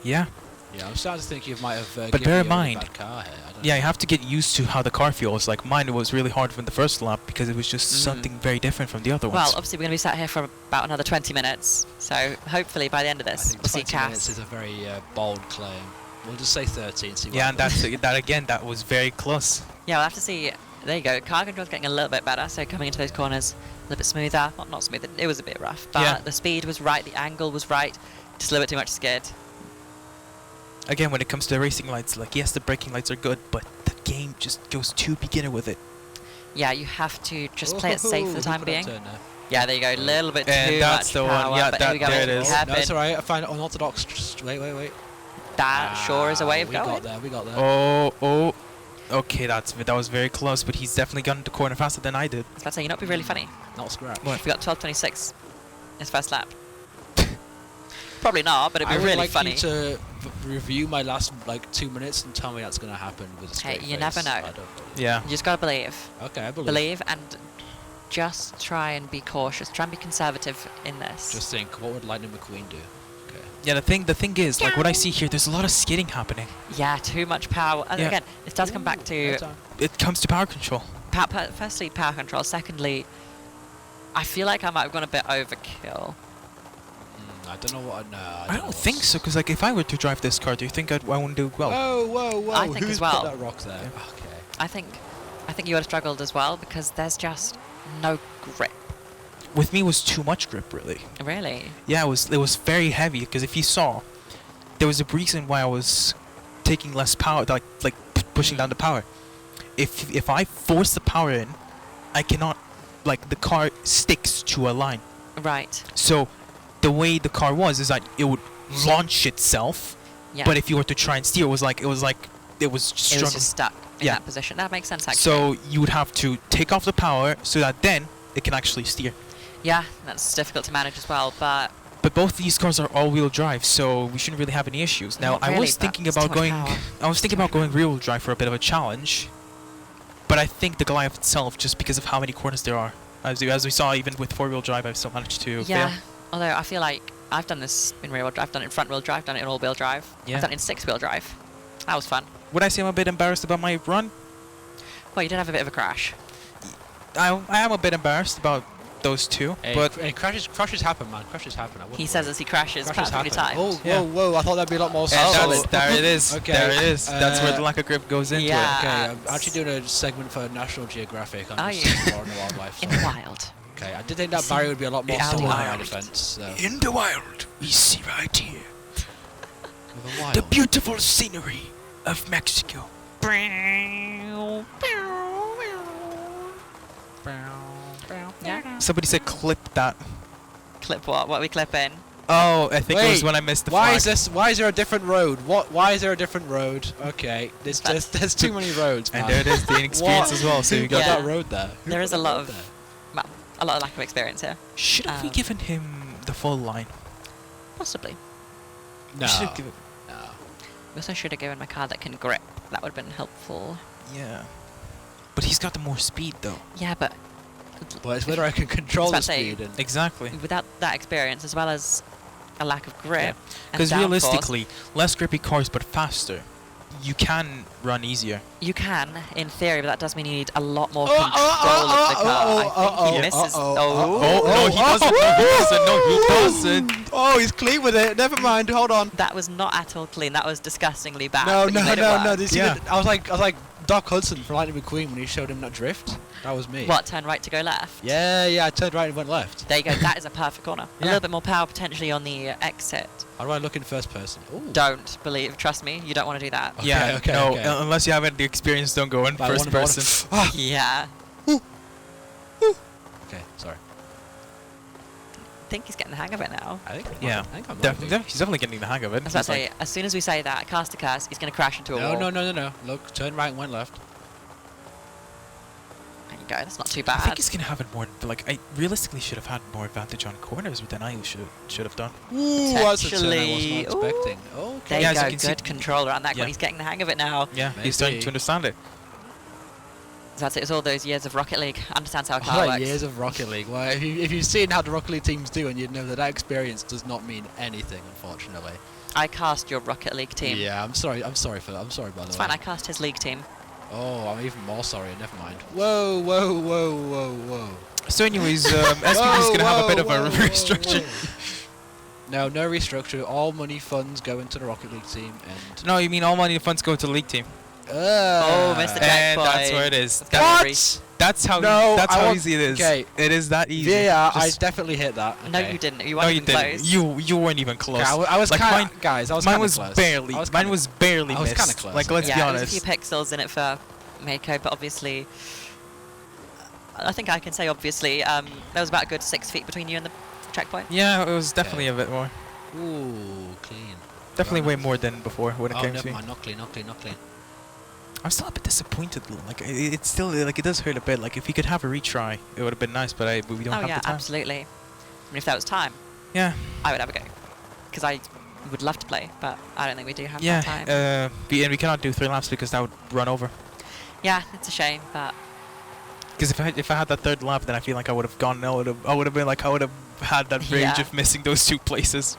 Yeah. Yeah, I'm starting to think you might have. But bear in mind, bad car here. I don't yeah, know. you have to get used to how the car feels. Like mine was really hard from the first lap because it was just something very different from the other Well, ones. obviously we're going to be sat here for about another 20 minutes, so hopefully by the end of I this think we'll see 20 minutes Cass. is a very bold claim. We'll just say 13. See what Yeah, and happens. that again, that was very close. Yeah, we'll have to see. There you go. Car control's getting a little bit better, so coming into those corners a little bit smoother. Well, not smooth, it was a bit rough, but Yeah. the speed was right, the angle was right, just a little bit too much skid. Again, when it comes to the racing lights, like yes, the braking lights are good, but the game just goes too beginner with it. Yeah, you have to just play it safe for the Ooh, time look at that being. turn there. Yeah, there you go. A little bit And too that's much the one, power, yeah, but here we go. there it is. No, Hairpin. it's alright. I find it unorthodox. Just wait. That sure is a way of we going. We got there. Oh. Okay, that was very close, but he's definitely gotten the corner faster than I did. I was about to say, you know, it'd be really funny. Not scratch. What? If we got 12:26 his first lap. Probably not, but it'd be I would really like funny. you to review my last 2 minutes and tell me that's going to happen with a straight you face. never know. I don't believe. Yeah. You just gotta believe. Okay, I believe. Believe and just try and be cautious. Try and be conservative in this. Just think, what would Lightning McQueen do? Okay. Yeah, the thing is, like what I see here, there's a lot of skidding happening. Yeah, too much power. And Yeah. again, it does come back to It comes to power control. firstly power control. Secondly, I feel like I might have gone a bit overkill. I don't know what. No, I don't think so, because like if I were to drive this car, do you think I wouldn't do well? Whoa! I think Who's as well. put that rock there? Yeah. Okay. I think you would have struggled as well because there's just no grip. With me, it was too much grip, really. Really. Yeah, it was very heavy, because if you saw, there was a reason why I was taking less power, like pushing down the power. If I force the power in, I cannot, like the car sticks to a line. Right. So the way the car was is that it would launch itself, Yeah. but if you were to try and steer, it was just it was struggling. just stuck in Yeah. that position. That makes sense actually. So you would have to take off the power so that then it can actually steer. Yeah, that's difficult to manage as well, but But both these cars are all-wheel drive, so we shouldn't really have any issues. Now, Not I really, was but thinking it's about too much going. power. I was thinking about going rear-wheel drive for a bit of a challenge, but I think the Goliath itself, just because of how many corners there are, as we saw, even with four-wheel drive, I've still managed to yeah. fail. Although I feel like I've done this in rear wheel drive, I've done it in front wheel drive, done it in all wheel drive. Yeah. I've done it in 6-wheel drive. That was fun. Would I say I'm a bit embarrassed about my run? Well, you did have a bit of a crash. I am a bit embarrassed about those two, Hey, but crashes happen, man. Crashes happen. I wouldn't He says worry. as he crashes Crashes perfectly happen. timed. Oh, Yeah. whoa! I thought that'd be a lot more and solid. there it is. Okay, There it is. That's where the lack of grip goes into yeah. it. Okay, I'm It's- actually doing a segment for National Geographic. I'm Are just you? exploring the wildlife. In the wild. Okay, I did think that barrier would be a lot more The solid in my wild. defense. So. In the wild, we see right here The wild. the beautiful scenery of Mexico. Yeah. Somebody said clip that. Clip what? What are we clipping? Oh, I think it was Wait, when I missed the Why flag. is this? Why is there a different road? Why is there a different road? Okay, there's too many roads. And man. there it is, the inexperience as well. So Who you got got Yeah. that road there? Who There put is a that lot road of- there? Well, a lot of lack of experience here. Should have we Um, given him the full line? Possibly. We No. should have given. No. We also should have given him a car that can grip. That would have been helpful. Yeah. But he's got the more speed though. Yeah, but But it's whether I can control I the was about to say, speed. And Exactly. without that experience, as well as a lack of grip, and Because downforce, realistically, less grippy cars but faster, you can run easier. you can, in theory, but that does mean you need a lot more control of the car. I think he misses. Oh, no, he doesn't. No, he doesn't. No, he doesn't. Oh, he's clean with it. Never mind. Hold on. That was not at all clean. That was disgustingly bad. No, but you no, made it no, work. no. This Yeah. I was like Doc Hudson from Lightning McQueen when he showed him that drift. That was me. What, turn right to go left? Yeah, I turned right and went left. There you go, that is a perfect corner. A little bit more power potentially on the exit. How do I look in first person? Ooh. Don't believe, trust me, you don't want to do that. Okay, unless you haven't the experience, don't go in first person. Yeah. Okay, sorry. I think he's getting the hang of it now. I think. Yeah, I think he's definitely getting the hang of it. I was about to say, as soon as we say that, cast a curse, he's going to crash into a wall. No. Look, turn right and went left. There you go, that's not too I bad. think he's gonna have it more. Like, I realistically should have had more advantage on corners than I should have done. Ooh, that's a turn I was not expecting. There Okay. you as go, you can good see- control around that Yeah. one. He's getting the hang of it now. Yeah, Maybe. he's starting to understand it. So that's it, it's all those years of Rocket League. Understands how a car All right, works. years of Rocket League. Well, if you've seen how the Rocket League teams do, and you'd know that experience does not mean anything, unfortunately. I cast your Rocket League team. Yeah, I'm sorry for that. I'm sorry, by the way. It's fine, I cast his league team. Oh, I'm even more sorry. Never mind. Whoa. So, anyways, SPB is gonna have a bit of a restructure. No restructure. All money funds go into the Rocket League team, and No, you mean all money funds go to the league team? Oh, Mr. And Jackboy. that's where it is. What? That's how. No, that's I how want- easy it is. okay. It is that easy. Yeah, I Just- definitely hit that. No, Okay. you didn't. You No, weren't you even didn't. close. You weren't even close. Okay, I was like kind mine. guys. I was Mine kinda was close. barely. I was Mine kinda- was barely I was missed. kinda close. Like, let's be Yeah, there was a honest. few pixels in it for Mako, but obviously, I think I can say obviously, there was about a good 6 feet between you and the checkpoint. Yeah, it was definitely a bit more. Ooh, clean. Definitely Right. way more than before when it Oh, came never to. mind. Not clean. I'm still a bit disappointed. Like, it's still like it does hurt a bit. Like, if we could have a retry, it would have been nice. But we don't Oh have yeah, the time. absolutely. I mean, if there was time, Yeah. I would have a go. Because I would love to play, but I don't think we do have Yeah. that time. And we cannot do 3 laps because that would run over. Yeah, it's a shame, but Because if I had that 3rd lap, then I feel like I would have gone. I would have been like I would have had that rage Yeah. of missing those 2 places.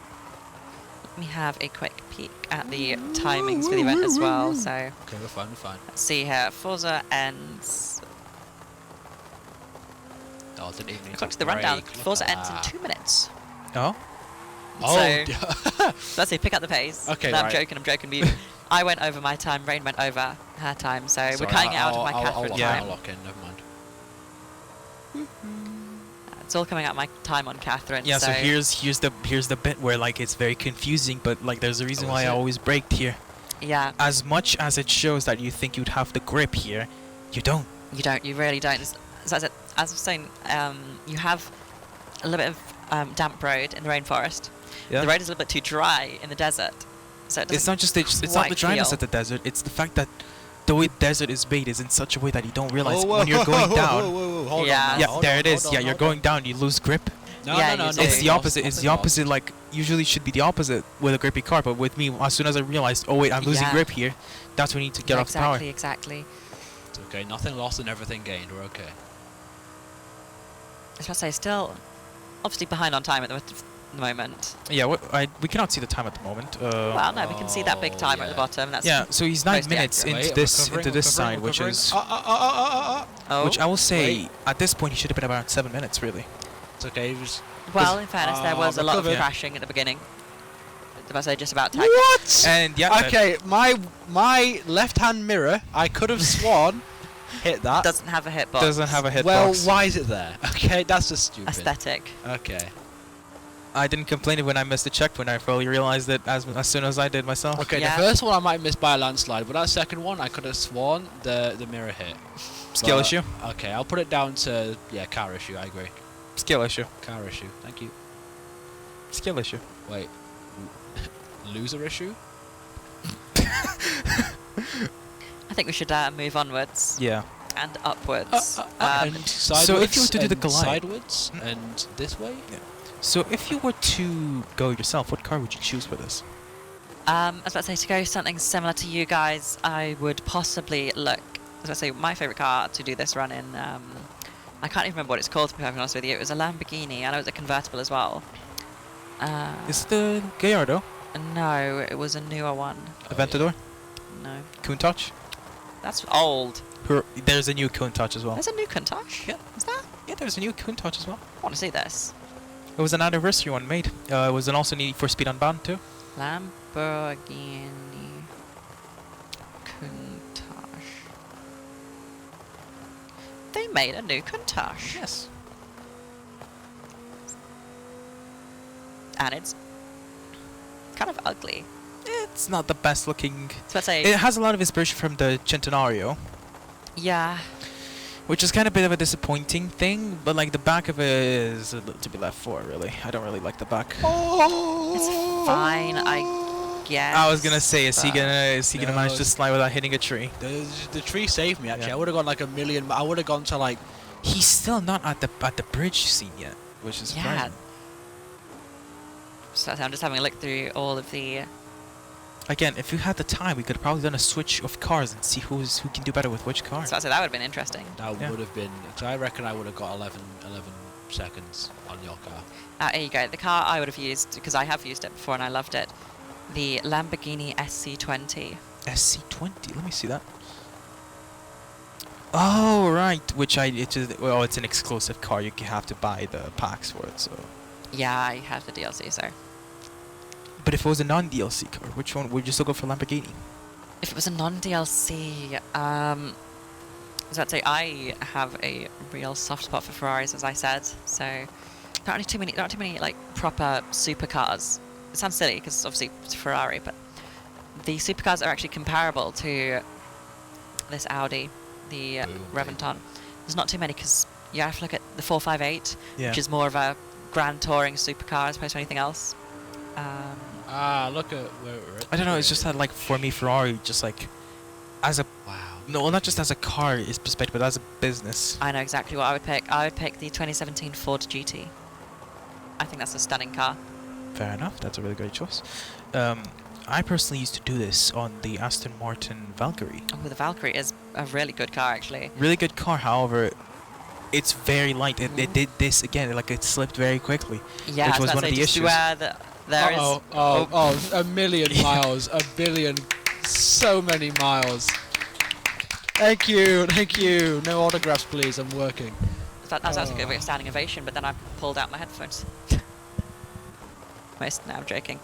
let me have a quick peek at the timings for the event as well. So Okay, we're fine. let's see here. Forza ends. Oh, didn't even need According to the break. rundown, Look Forza at ends in that. 2 minutes. Oh. Oh. So let's see, pick up the pace. Okay, No, right. I'm joking. I went over my time, Rain went over her time, so we're Sorry, cutting out of my I'll Catherine lock- time. I'll lock in. Never mind. It's all coming out my time on Catherine. Yeah. So here's the bit where like it's very confusing, but like there's a reason Oh, why is I it? always braked here. Yeah, As much as it shows that you think you'd have the grip here, you don't. you don't. You really don't. So as I was saying, you have a little bit of damp road in the rainforest. Yeah. The road is a little bit too dry in the desert, so it It's doesn't not just it's not the quite dryness feel. of the desert. It's the fact that the way desert is made is in such a way that you don't realize Oh, whoa, when you're going whoa, down. whoa, hold Yeah. on now, Yeah, hold there on, it is. hold Yeah, on, you're hold going down, you lose grip. No, Yeah, no, you no, do. It's the lost, opposite. It's nothing the lost. opposite. Like usually should be the opposite with a grippy car, but with me, as soon as I realized, oh wait, I'm losing Yeah. grip here, that's when you need to get Yeah, off the power. exactly. It's okay. Nothing lost and everything gained. We're okay. I was about to say, still obviously behind on time at the moment. Yeah, we cannot see the time at the moment. Well, no, we can see that big timer at the yeah. bottom. That's Yeah, so he's 9 mostly minutes accurate. into Wait, this recovering, into this side, which recovering. is Oh, which I will say Wait. at this point he should have been about 7 minutes really. It's okay. It was, well, in fairness, there was a lot of recovered. crashing at the beginning. I was about to say just about tag. what? And yeah, Okay, my left-hand mirror, I could have sworn, hit that. Doesn't have a hitbox. doesn't have a hitbox. Well, why is it there? Okay, that's just stupid. Aesthetic. Okay. I didn't complain when I missed the checkpoint. I fully realized it as soon as I did myself. Okay, Yeah. the first one I might miss by a landslide, but that second one I could have sworn the mirror hit. Skill But- issue. Okay, I'll put it down to car issue. I agree. Skill issue. Car issue. Thank you. Skill issue. Wait. Loser issue? I think we should move onwards Yeah. and upwards. And sideways. so if you were to do the and Goliath- sideways and this way. So if you were to go yourself, what car would you choose for this? I was about to say, to go something similar to you guys, I would possibly look. I was about to say, my favourite car to do this run in, I can't even remember what it's called, to be perfectly honest with you. It was a Lamborghini. I know it was a convertible as well. Is it the Gallardo? No, it was a newer one. Aventador? No. Countach? That's old. There's a new Countach as well. There's a new Countach? Yeah. Is that? Yeah, there's a new Countach as well. I want to see this. It was an anniversary one made. It was an also Need for Speed Unbound too. Lamborghini Countach. They made a new Countach. Yes. And it's kind of ugly. It's not the best looking. So I'd say, It has a lot of inspiration from the Centenario, yeah. which is kind of a bit of a disappointing thing, but like the back of it is a little to be left for, really. I don't really like the back. It's fine, I guess. I was gonna say, is he gonna No. manage to slide without hitting a tree? The tree saved me, actually. Yeah. I would have gone like a million. I would have gone to like. He's still not at the bridge scene yet, which is Yeah. surprising. So I'm just having a look through all of the... Again, if we had the time, we could have probably done a switch of cars and see who can do better with which car. So I'd say that would have been interesting. That Yeah. would have been. So I reckon I would have got 11 seconds on your car. Here you go. The car I would have used, because I have used it before and I loved it, the Lamborghini SC20. SC20. Let me see that. Oh right, it's an exclusive car. You have to buy the packs for it. So, Yeah, I have the DLC, so... but if it was a non-DLC car, which one would you still go for? Lamborghini? If it was a non-DLC, I was about to say, I have a real soft spot for Ferraris, as I said, so... There aren't too many, like, proper supercars. It sounds silly, because obviously it's a Ferrari, but... The supercars are actually comparable to this Audi, the Reventon. There's not too many, because you have to look at the 458, Yeah. which is more of a grand touring supercar as opposed to anything else. Look at where we're at. I don't know. It's just that, like, for me, Ferrari, just like, as a Wow. not just as a car is perspective, but as a business. I know exactly what I would pick. I would pick the 2017 Ford GT. I think that's a stunning car. Fair enough. That's a really great choice. I personally used to do this on the Aston Martin Valkyrie. Oh, the Valkyrie is a really good car, actually. Really good car. However, it's very light. It did this again. Like, it slipped very quickly. Yeah, Which was one of the issues. There is... A million miles, a billion, so many miles. Thank you. No autographs, please. I'm working. That was actually a standing ovation, but then I pulled out my headphones. No, I'm joking.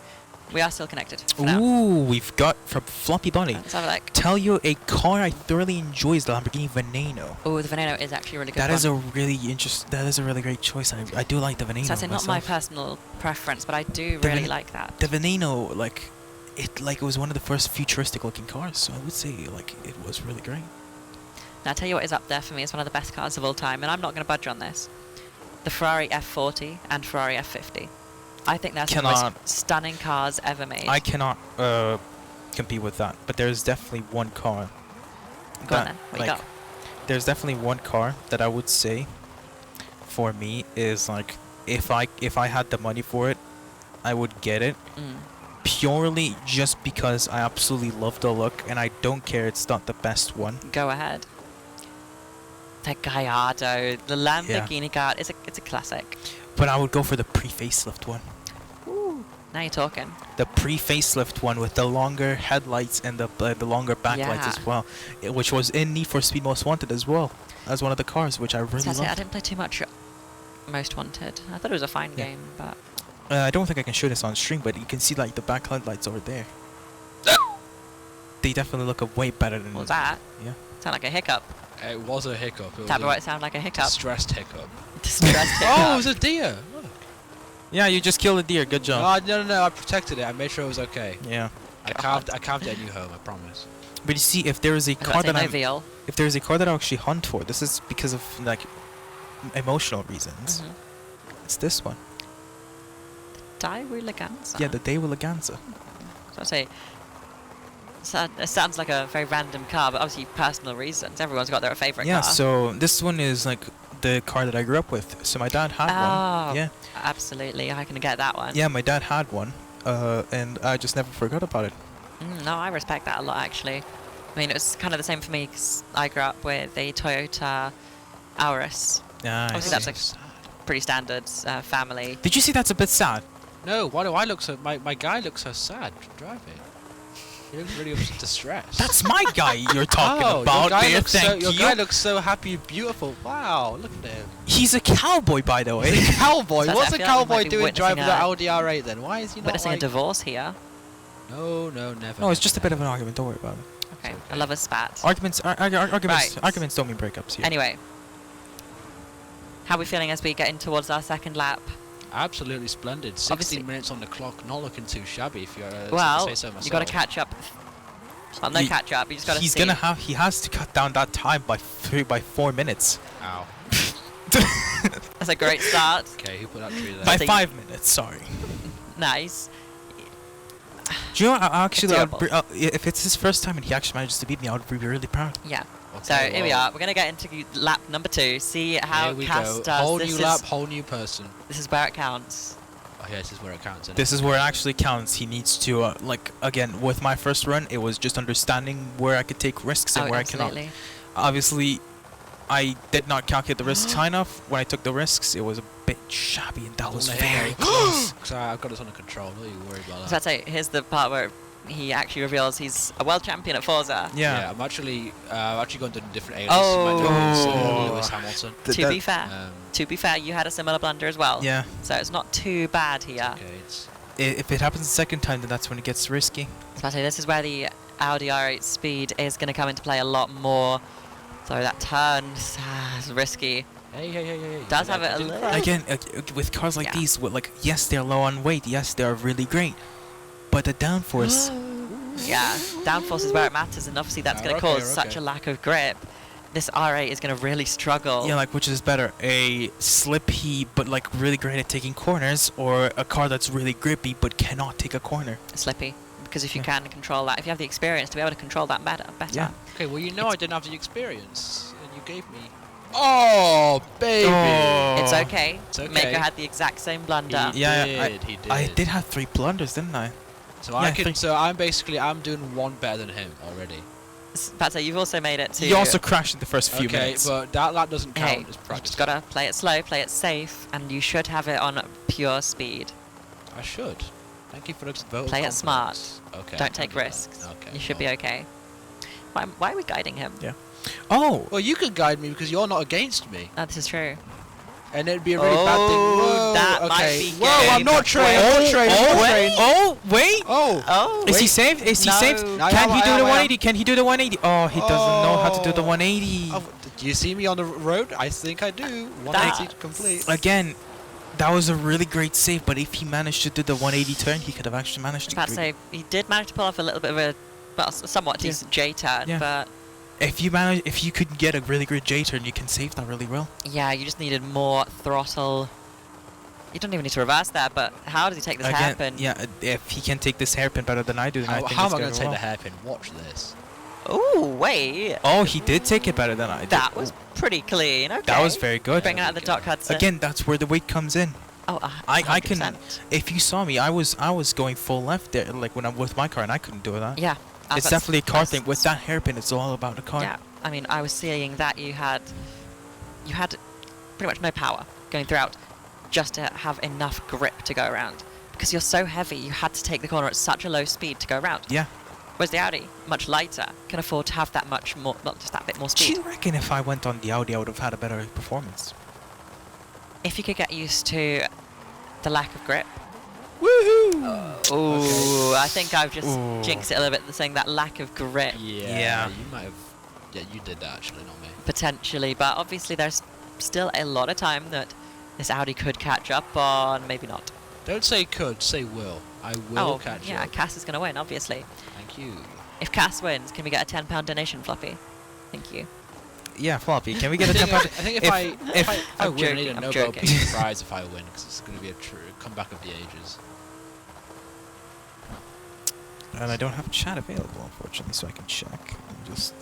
We are still connected. For now. Ooh, we've got from Floppy Bunny. Let's have a look. Tell you a car I thoroughly enjoy is the Lamborghini Veneno. Oh, the Veneno is actually a really good. That one. is a really That is a really great choice. I do like the Veneno. So I'd say not my myself. personal preference, but I do The really Ven- like that. The Veneno, it was one of the first futuristic looking cars, so I would say it was really great. Now I'll tell you what is up there for me. It's one of the best cars of all time, and I'm not going to budge on this. The Ferrari F40 and Ferrari F50. I think they're some of the most stunning cars ever made. I cannot compete with that, but there's definitely one car. Go on then. What you got? There's definitely one car that I would say, for me, is like if I had the money for it, I would get it. Purely just because I absolutely love the look, and I don't care it's not the best one. Go ahead. The Gallardo, the Lamborghini Gallardo, it's a classic. But I would go for the pre-facelift one. Ooh, now you're talking. The pre-facelift one with the longer headlights and the longer backlights as well, which was in Need for Speed Most Wanted as well, as one of the cars, which I really loved. I didn't play too much Most Wanted. I thought it was a fine game, but... I don't think I can show this on stream, but you can see like the back headlights over there. They definitely look way better than... What was that? Yeah. Sound like a hiccup. It was a hiccup. Tell me what it sounded like a hiccup. Distressed hiccup. Distressed hiccup. Oh, it was a deer. Look. Yeah, you just killed a deer. Good job. No. I protected it. I made sure it was okay. Yeah. I carved it a new home. I promise. But you see, if there is a car that if there is a car that I actually hunt for, this is because of like emotional reasons. It's this one. Daewoo Leganza. Yeah, the Daewoo Leganza. So I say, it sounds like a very random car, but obviously personal reasons. Everyone's got their favourite car. Yeah, so this one is like the car that I grew up with. So my dad had one. Yeah. Absolutely, I can get that one. Yeah, my dad had one, and I just never forgot about it. No, I respect that a lot, actually. I mean, it was kind of the same for me because I grew up with a Toyota Auris. Yeah, obviously, that's a pretty standard family. Did you see that's a bit sad? No, why do I look so... My guy looks so sad driving. He looks really distressed. That's my guy you're talking about there, your guy looks so happy and beautiful. Wow, look at him. He's a cowboy, by the way. He's a cowboy? So What's a cowboy doing driving the a- Audi R8 then? Why is he not Witnessing like... a divorce here. No, never. No, it's just a bit of an argument. Don't worry about it. Okay, I love a spat. Arguments don't mean breakups here. Anyway, How are we feeling as we get in towards our second lap? Absolutely splendid. 16 Obviously- minutes on the clock, not looking too shabby if you're Well, say so myself. you got to catch up. Well, no catch up. You just got to see. He has to cut down that time by 4 minutes. Ow. That's a great start. Okay, who put that tree there? By think- 5 minutes, sorry. Nice. Do you know, actually, doable. if it's his first time and he actually manages to beat me, I would be really proud. Yeah. Okay, So here we well, are. We're gonna get into lap number 2. See how Here we Cass go. does. Whole This new is lap, whole new person. this is where it counts. Oh yeah, this is where it counts. Isn't This is where it actually counts. He needs to, again, with my first run, it was just understanding where I could take risks and Oh, where absolutely. I cannot. Obviously, I did not calculate the risks high enough. When I took the risks, it was a bit shabby, and that was very close. Because I've got this under control. Don't you worry about So that. I'd say here's the part where he actually reveals he's a world champion at Forza. Yeah. I'm actually going to a different alias. Oh. Lewis Hamilton. To be fair, you had a similar blunder as well. Yeah. So it's not too bad here. Okay, it's If it happens the second time, then that's when it gets risky. So I'd say this is where the Audi R8 speed is going to come into play a lot more. So that turn is risky. hey. Does have it a little. Again, with cars like Yeah. these, yes, they're low on weight. Yes, they're really great. But the downforce, Yeah, downforce is where it matters, and obviously that's going to Okay, cause such okay. a lack of grip. This R8 is going to really struggle. yeah, which is better, a slippy but really great at taking corners, or a car that's really grippy but cannot take a corner? Slippy, because if you Yeah. can control that, if you have the experience to be able to control that better. Yeah. okay. Well, It's- I didn't have the experience, and you gave me. Oh, baby. Oh. It's okay. It's okay. Mako had the exact same blunder. He Yeah, did. I did have 3 blunders, didn't I? So Yeah, I I can. think- So I'm doing one better than him already. But you've also made it to. You also crashed in the first few Okay, minutes. but that lap doesn't count Hey, as you've practice. just got to play it slow, play it safe, and you should have it on pure speed. I should. Thank you for the vote. of Play it smart. confidence. Okay. Don't I'll take do that. risks. Okay. You should be well. okay. Why are we guiding him? Oh, Well, you could guide me because you're not against me, Oh, this is true. and it'd be a really bad thing. Oh, Whoa, that might okay. be Whoa, I'm game. not trained. I'm not trained. I'm not trained. wait! Oh. Oh, Is he Wait. safe? Is he No. safe? I Can he do am. the 180? Can he do the 180? Oh, he doesn't know how to do the 180. Oh, do you see me on the road? I think I do. 180 complete. Again, that was a really great save, but if he managed to do the 180 turn, he could have actually managed to. about to say he did manage to pull off a little bit of a, well, somewhat Yeah. decent J turn, Yeah. but If you could get a really great J turn, you can save that really well. yeah, you just needed more throttle. You don't even need to reverse that, but how does he take this hairpin? Yeah, if he can take this hairpin better than I do, then I think How it's am I going gonna to take go the well. hairpin? Watch this. Ooh, wait. Oh, he did take it better than I did. That was pretty clean. Okay. That was very good. Bringing out the Doc Hudson. Again, that's where the weight comes in. Oh, I can. 100%. If you saw me, I was going full left there, like when I'm with my car, and I couldn't do that. Yeah. It's definitely a car thing. With that hairpin, it's all about the car. Yeah. I mean, I was seeing that you had pretty much no power going throughout, just to have enough grip to go around. Because you're so heavy, you had to take the corner at such a low speed to go around. Yeah. Whereas the Audi, much lighter, can afford to have that much more, well, just that bit more Do speed. you reckon if I went on the Audi, I would have had a better performance? If you could get used to the lack of grip. Woohoo! Ooh, I think I've just Ooh. jinxed it a little bit, saying that lack of grip Yeah. You might have. Yeah, you did that actually, not me. potentially, but obviously there's still a lot of time that this Audi could catch up on, maybe not. Don't say could, say will. I will catch yeah, up. Cass is going to win, obviously. Thank you. If Cass wins, can we get a £10 donation, Floppy? Thank you. Yeah, Floppy, can we get a I think, 10 I think if I I'm win, I need joking, a I'm Nobel joking. Peace Prize if I win, because it's going to be a true comeback of the ages. And I don't have chat available, unfortunately, so I can check. Just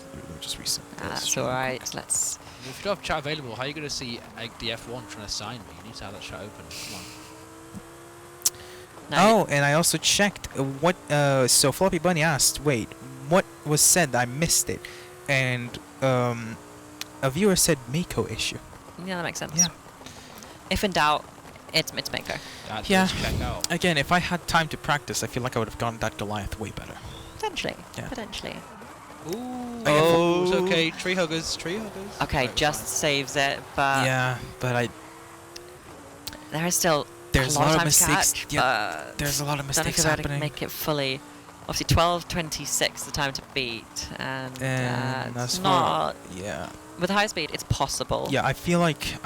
reset this. That's alright, let's... If you don't have chat available, how are you going to see the F1 trying to sign me? You need to have that chat open. Come on. No, Oh, and I also checked what. So Floppy Bunny asked, "Wait, what was said? I missed it." And a viewer said Mako issue. Yeah, that makes sense. Yeah. If in doubt, it's Mako. That Yeah. does check out. Again, if I had time to practice, I feel like I would have gotten that Goliath way better. Potentially. Yeah. Potentially. Ooh. Oh. It's okay. Tree huggers. Tree huggers. Okay, Right, just fine. saves it, but Yeah, but there is still there's a lot of time mistakes. to catch, Yeah, but there's a lot of don't know if mistakes you're able to happening. make it fully. Obviously, 12:26 the time to beat, and And that's it's not. Yeah. with high speed, it's possible. Yeah, I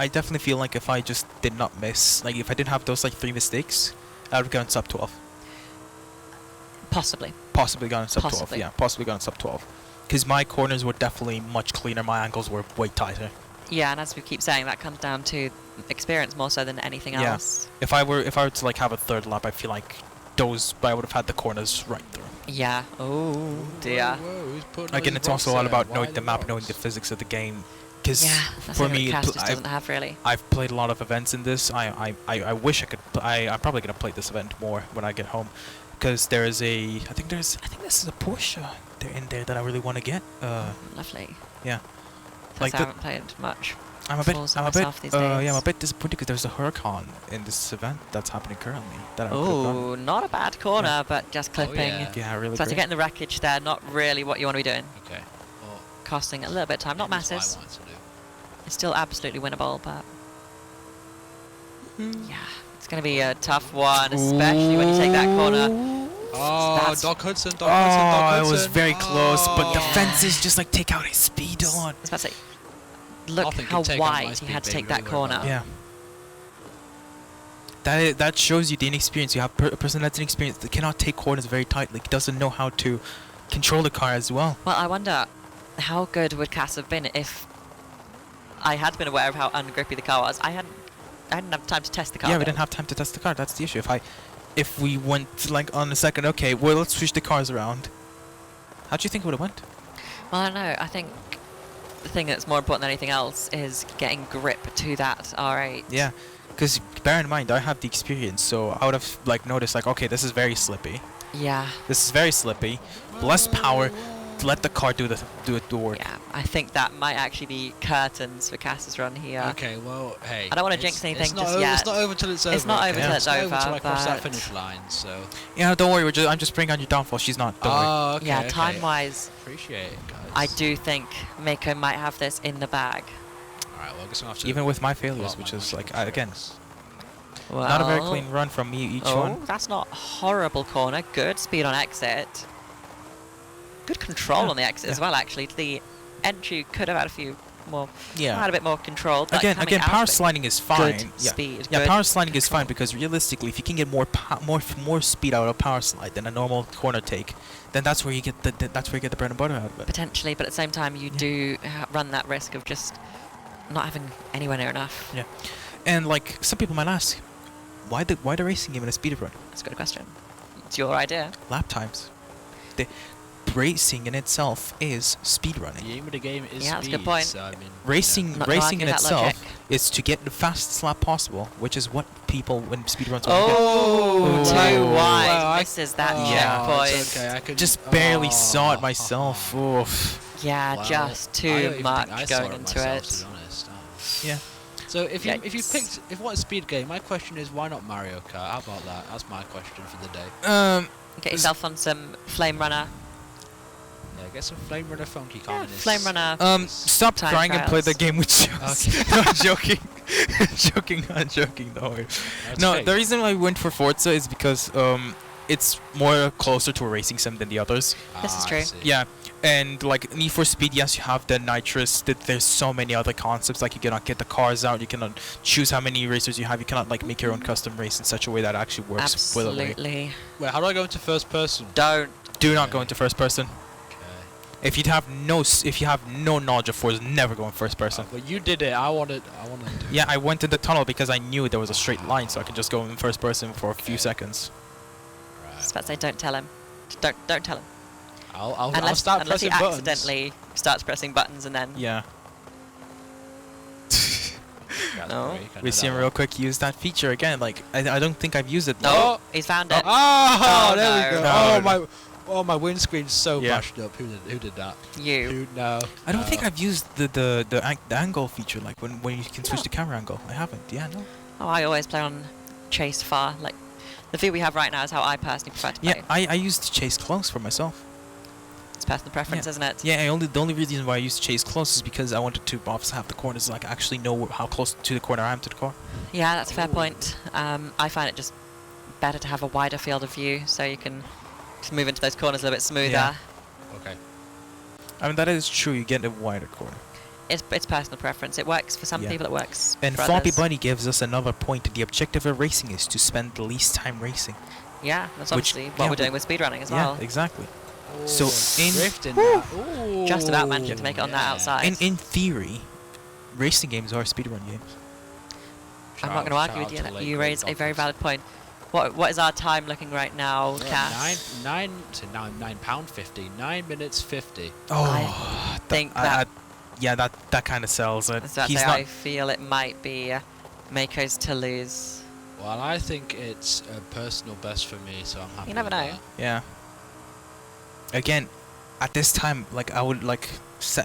definitely feel like if I just did not miss, like if I didn't have those like 3 mistakes, I would have gone sub 12. Possibly. Possibly gone sub 12. Yeah, possibly gone sub 12. Because my corners were definitely much cleaner. My angles were way tighter. Yeah, and as we keep saying, that comes down to experience more so than anything else. If I were to like have a third lap, I feel like I would have had the corners right through. Yeah. Oh dear. Again, it's also all about knowing the map, knowing the physics of the game. Because for me, doesn't have really. I've played a lot of events in this. I wish I could. I'm probably gonna play this event more when I get home, because I think this is a Porsche in there that I really want to get. Lovely. Yeah. Like I haven't played much. I'm a bit disappointed because there's a Huracan in this event that's happening currently. Oh, not a bad corner, but just clipping. Yeah, really. So to get in the wreckage there, not really what you want to be doing. Okay. Well, costing a little bit of time, not masses. It's still absolutely winnable, but yeah, it's going to be a tough one, especially when you take that corner. Oh, Doc Hudson, it was very close, but the fences just like take out his speed on. I was about to say, look how wide he had to take that corner. Yeah. That shows you the inexperience. You have a person that's inexperienced that cannot take corners very tightly. He doesn't know how to control the car as well. Well, I wonder how good would Cass have been if I had been aware of how ungrippy the car was. I didn't have time to test the car. Yeah, we didn't have time to test the car. That's the issue. If we went like on a second, okay, well, let's switch the cars around. How do you think it would have went? Well, I don't know. I think the thing that's more important than anything else is getting grip to that R8. Yeah, because bear in mind, I have the experience, so I would have like noticed like, okay, this is very slippy. Yeah. This is very slippy. Less power. Let the car do the work. Yeah, I think that might actually be curtains for Cass's run here. Okay, well, hey. I don't want to jinx anything just yet. yet. It's not over till it's over. It's not over till it's over. Until I cross that finish line, so. Yeah, don't worry. I'm just bringing on your downfall. She's not. Don't worry. Okay, yeah, time-wise. Appreciate it, guys. I do think Mako might have this in the bag. Alright, well, I guess I'm have to. Even with my failures, which is like again, well, not a very clean run from me each one. That's not a horrible corner. Good speed on exit. Good control on the exit as well, actually. The entry could have had a few more. Yeah. Had a bit more control. But again, power sliding is fine. Good speed. Yeah, good power sliding control. is fine because realistically, if you can get more speed out of power slide than a normal corner take, then that's where you get the bread and butter out of it. Potentially, but at the same time, you do run that risk of just not having anywhere near enough. Yeah, and like some people might ask, why the racing game in a speedrun? That's a good question. It's your idea. Lap times. Racing in itself is speedrunning. The aim of the game is speed. That's a good point. So, I mean, racing in itself is to get the fastest lap possible, which is what people when speedruns. Too wide. Misses that checkpoint. Okay, I could just barely saw it myself. Oof. Yeah, just too much going into it. To be honest. Yeah. So if you want a speed game, my question is why not Mario Kart? How about that? That's my question for the day. Get yourself on some Flame Runner. Yeah, get some Flame Runner funky communists. Flame Runner. Stop trying and play the game with jokes. Okay. No, I'm joking. Don't worry. No, the reason I went for Forza is because it's more closer to a racing sim than the others. This is true. Yeah, and like Need for Speed, yes, you have the nitrous. There's so many other concepts. Like you cannot get the cars out. You cannot choose how many racers you have. You cannot like make your own custom race in such a way that actually works. Absolutely. Wait, how do I go into first person? Do not go into first person. If you have no knowledge of Forza, never go in first person. But you did it. I wanted to. Yeah, I went in the tunnel because I knew there was a straight line, so I could just go in first person for a few seconds. I was about to say, don't tell him. Don't tell him. I'll start pressing buttons. Unless he accidentally starts pressing buttons and then. Yeah. No. We see him real quick use that feature again. Like I don't think I've used it. No, he's found it. Oh, there we go. No. Oh, my windscreen's so bashed up. Who did that? You. No. I don't think I've used the angle feature, like when you can switch the camera angle. I haven't. Yeah, no. Oh, I always play on chase far. Like the view we have right now is how I personally prefer to play. Yeah, I used chase close for myself. It's personal preference, isn't it? Yeah, the only reason why I used chase close is because I wanted to obviously have the corners, like actually know how close to the corner I am to the car. Yeah, that's a fair point. I find it just better to have a wider field of view, so you can just move into those corners a little bit smoother. Yeah. Okay. I mean, that is true. You get a wider corner. It's personal preference. It works for some people. It works. And for Floppy others. Bunny gives us another point. The objective of racing is to spend the least time racing. Yeah, that's Which- obviously yeah, what we're doing with speedrunning as well. Yeah, exactly. Oh, So in- drift in that. Ooh, Just about managed to make it on that yeah. outside. In theory, racing games are speedrun games. I'm not going to argue with you. Shout out to You Lake raise a Road very Dolphins. valid point. What is our time looking right now, We're at Cass? £9.50. 9 minutes 50. I think that- that kind of sells it. So He's I not. feel it might be Mako's to lose. Well, I think it's a personal best for me, so I'm happy. You never with know. that. Yeah. Again, at this time, like I would like,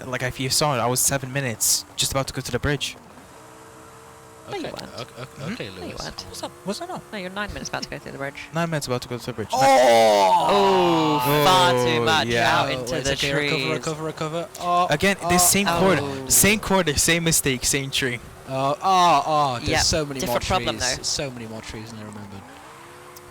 like if you saw it, I was 7 minutes just about to go to the bridge. No, you Okay, weren't. okay, No, you Lewis. weren't. What's up? Was I not? No, you're 9 minutes about to go through the bridge. 9 minutes about to go to the bridge. Oh, far too much yeah. out into Wait, the it's okay, trees. recover. Oh, Again, this same oh. quarter, same mistake, same tree. There's Yep, so many more different problem, trees. though. So many more trees than I remembered.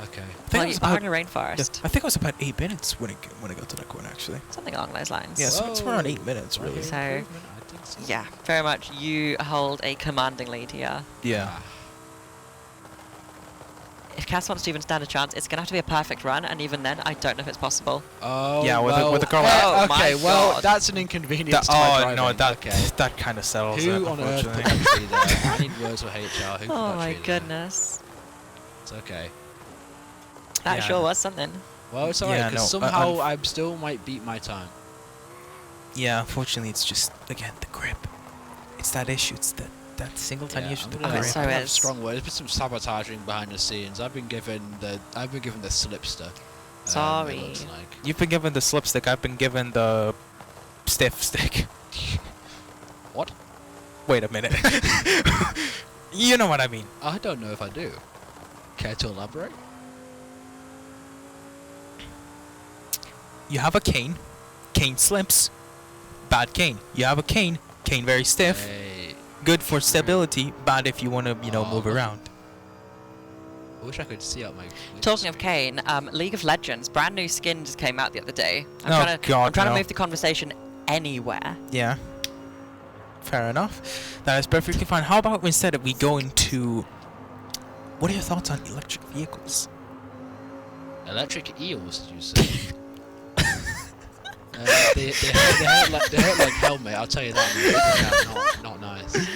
Okay. I think Well, it was you're behind about, a rainforest. I think it was about 8 minutes when I got to that corner actually. Something along those lines. Yeah, so it's around 8 Whoa. minutes really. So- Improvement, I think so. Yeah, very much. You hold a commanding lead here. Yeah. Ah. If Cass wants to even stand a chance, it's going to have to be a perfect run, and even then, I don't know if it's possible. Oh, Yeah, with well, a girl. Oh, okay, my well, God. that's an inconvenience That, to my oh driving. no, that Okay. that kind of settles Who it. on earth put Unfortunately. that tree there? I need words for HR. Who put Oh that my tree there? goodness. It's okay. That Yeah. sure was something. Well, it's alright, Yeah, because no, somehow I still might beat my time. Yeah, unfortunately, it's just again the grip. It's that issue. It's that single tiny Yeah, issue. I'm The gonna, it grip. so I'm gonna have is. strong words. There's been some sabotaging behind the scenes. I've been given the slipster. Sorry. It looks like. You've been given the slipstick. I've been given the stiff stick. What? Wait a minute. You know what I mean. I don't know if I do. Care to elaborate? You have a cane. Cane slips. Bad cane. You have a cane. Cane very stiff. Hey, Good for stability. Bad if you want to, move around. I wish I could see out my. Talking of Kane, League of Legends, brand new skin just came out the other day. I'm Oh, trying to, God, I'm trying no. to move the conversation anywhere. Yeah. Fair enough. That is perfectly fine. How about instead we go into... What are your thoughts on electric vehicles? Electric eels, did you say? They hurt like helmet, I'll tell you that. Yeah, not nice.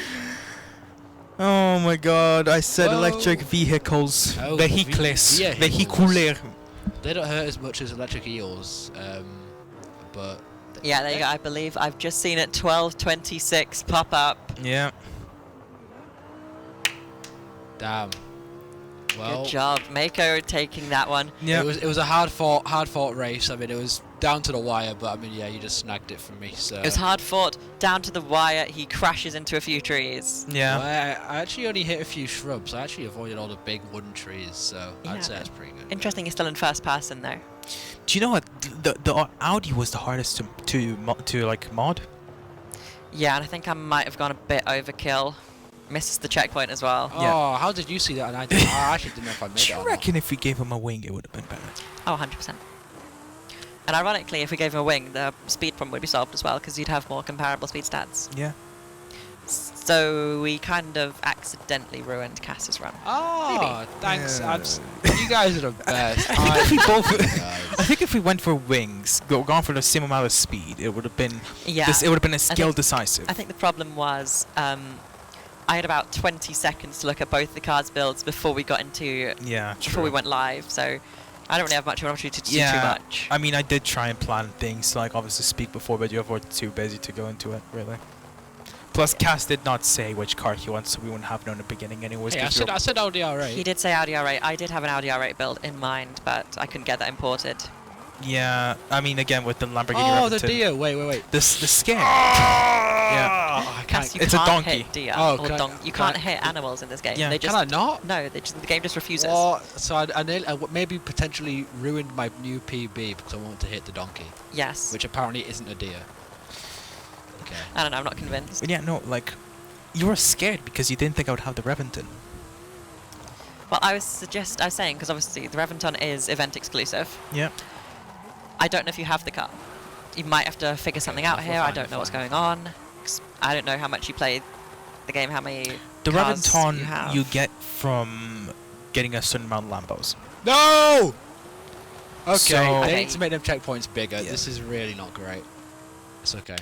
Oh my god, I said Whoa. electric vehicles. Oh, Vehicles. vehicles. Vehicular. They don't hurt as much as electric eels, but... Yeah, there you go. I believe I've just seen it 12:26 pop up. Yeah. Damn. Well, Good job, Mako taking that one. Yeah. it was a hard fought race. I mean, it was down to the wire, but I mean, yeah, you just snagged it from me. So It was hard fought, down to the wire. He crashes into a few trees. Yeah. Well, I actually only hit a few shrubs. I actually avoided all the big wooden trees, so Yeah. I'd say that's pretty good. Interesting, he's still in first person though. Do you know what? The Audi was the hardest to mod. Yeah, and I think I might have gone a bit overkill. Misses the checkpoint as well. Oh, Yeah. how did you see that? And I actually didn't know if I made Do it you or not. reckon if we gave him a wing, it would have been better? Oh, 100%. And ironically, if we gave him a wing, the speed problem would be solved as well, because you'd have more comparable speed stats. Yeah. So we kind of accidentally ruined Cass's run. Oh, thanks. Yeah. You guys are the best. I think if we both, guys. I think if we went for wings, gone for the same amount of speed, it would have been. Yeah. It would have been a skill think- decisive. I think the problem was I had about 20 seconds to look at both the cars' builds before we got into Yeah. True. before we went live. So I don't really have much of an opportunity to do too much. I mean, I did try and plan things, like obviously speak before, but you were too busy to go into it, really. Plus, Cass did not say which car he wants, so we wouldn't have known in the beginning anyways. Hey, I 'cause we were- said Audi R8. He did say Audi R8. I did have an Audi R8 build in mind, but I couldn't get that imported. Yeah, I mean, again, with the Lamborghini Oh, the Reventon, deer. Wait. the scare. Yeah. Oh, I Cass, can't. you It's a can't donkey. hit deer Oh, or can I- you can can't I- hit animals in this game. Yeah. They just Can I not? no. The game just refuses. Oh, so I maybe potentially ruined my new PB because I wanted to hit the donkey, Yes. which apparently isn't a deer. Okay. I don't know. I'm not convinced. But yeah, no, like, you were scared because you didn't think I would have the Reventon. Well, I was saying because obviously the Reventon is event exclusive. Yeah. I don't know if you have the car. You might have to figure something out we'll here. I find don't it, know what's fine. going on. mistakes. I don't know how much you played the game, how many The cars Reventon you have. you get from getting a certain amount of Lambos. No! Okay, So- I need to make them checkpoints bigger. Yeah. This is really not great. It's okay.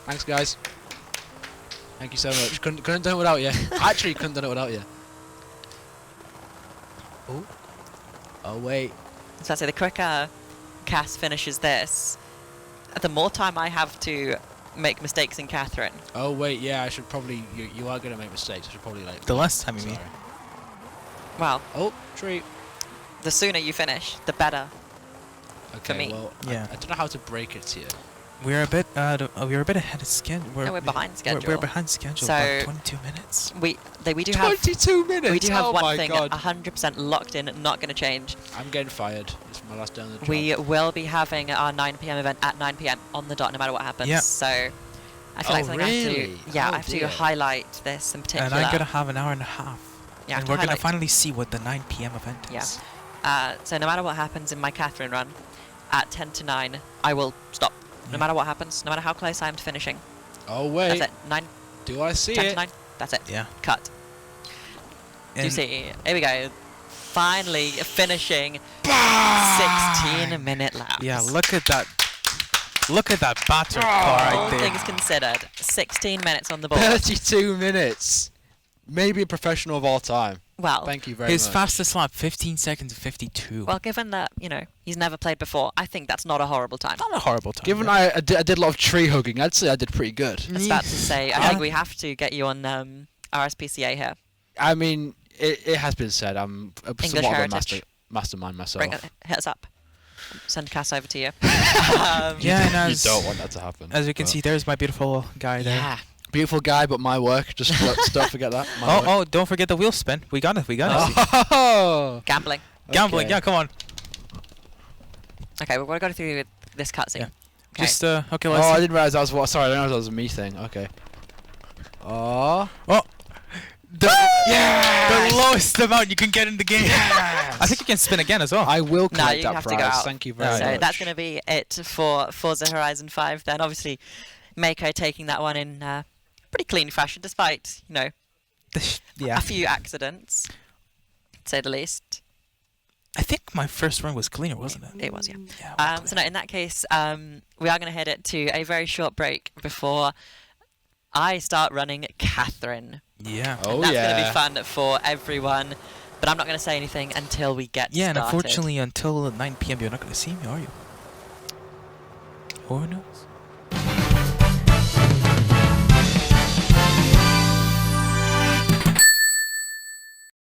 Thanks, guys. Thank you so much. Couldn't done it without you. Actually, couldn't done it without you. Oh. Oh, wait. So I say the quicker Cass finishes this, the more time I have to make mistakes in Catherine. Oh, wait, yeah, I should probably... You are going to make mistakes. I should probably, like... The less time you mean. Sorry. Well, Oh, tree. the sooner you finish, the better. Okay, me. well, Yeah. I don't know how to break it to you. We're a bit ahead of schedule. No, we're behind schedule. We're behind schedule So- by 22 minutes. We do have 22 minutes! we do have oh one my thing God. 100% locked in, not going to change. I'm getting fired. This is my last day on the job. We will be having our 9 p.m. event at 9 p.m. on the dot, no matter what happens. Yeah. So I feel like something I have really? to, yeah, Oh, I have to dear. highlight this in particular. And I'm gonna have an hour and a half. Yeah, I have and to we're gonna highlight- finally see what the 9 p.m. event is. Yeah. So no matter what happens in my Catherine run, at 10 to 9, I will stop. No Yeah. matter what happens, no matter how close I am to finishing. Oh, wait. That's it. 9, Do I see 10 to it? 9. That's it. Yeah. Cut. Do you And see? Here we go. Finally finishing 16-minute laps. Yeah, look at that. Look at that battered car All right there. things considered, 16 minutes on the board. 32 minutes. Maybe a professional of all time. Well, Thank you very His much. fastest lap, 15 seconds 52. well, given that, he's never played before, I think that's not a horrible time. Not a horrible time. Given yeah. I did a lot of tree hugging, I'd say I did pretty good. I was about to say, I Yeah. think we have to get you on RSPCA here. I mean, it has been said, I'm English somewhat of a heritage. mastermind myself. Bring it, hit us up. Send Cass over to you. Yeah, and You as, don't want that to happen. as you can but- see, there's my beautiful guy there. Yeah. Beautiful guy, but my work. Just don't forget that. My work. Oh, don't forget the wheel spin. We got it. Oh. Gambling. Gambling, Okay. yeah, come on. Okay, we're going to go through this cutscene. Yeah. Okay. Just, okay, Oh, let's I see. didn't realize that was what. Sorry, I didn't realize that was a me thing. Okay. Oh. The lowest amount you can get in the game. I think you can spin again as well. I will No, collect you that have to go prize. out. Thank you very So much. that's going to be it for Forza Horizon 5 then. Obviously, Mako taking that one in pretty clean fashion, despite, Yeah. a few accidents, to say the least. I think my first run was cleaner, wasn't it? It was, yeah. Yeah. So no, in that case, we are going to head it to a very short break before I start running Catherine. Yeah. Oh, That's yeah. going to be fun for everyone, but I'm not going to say anything until we get Yeah, and started. unfortunately, until 9 p.m., you're not going to see me, are you? Who knows?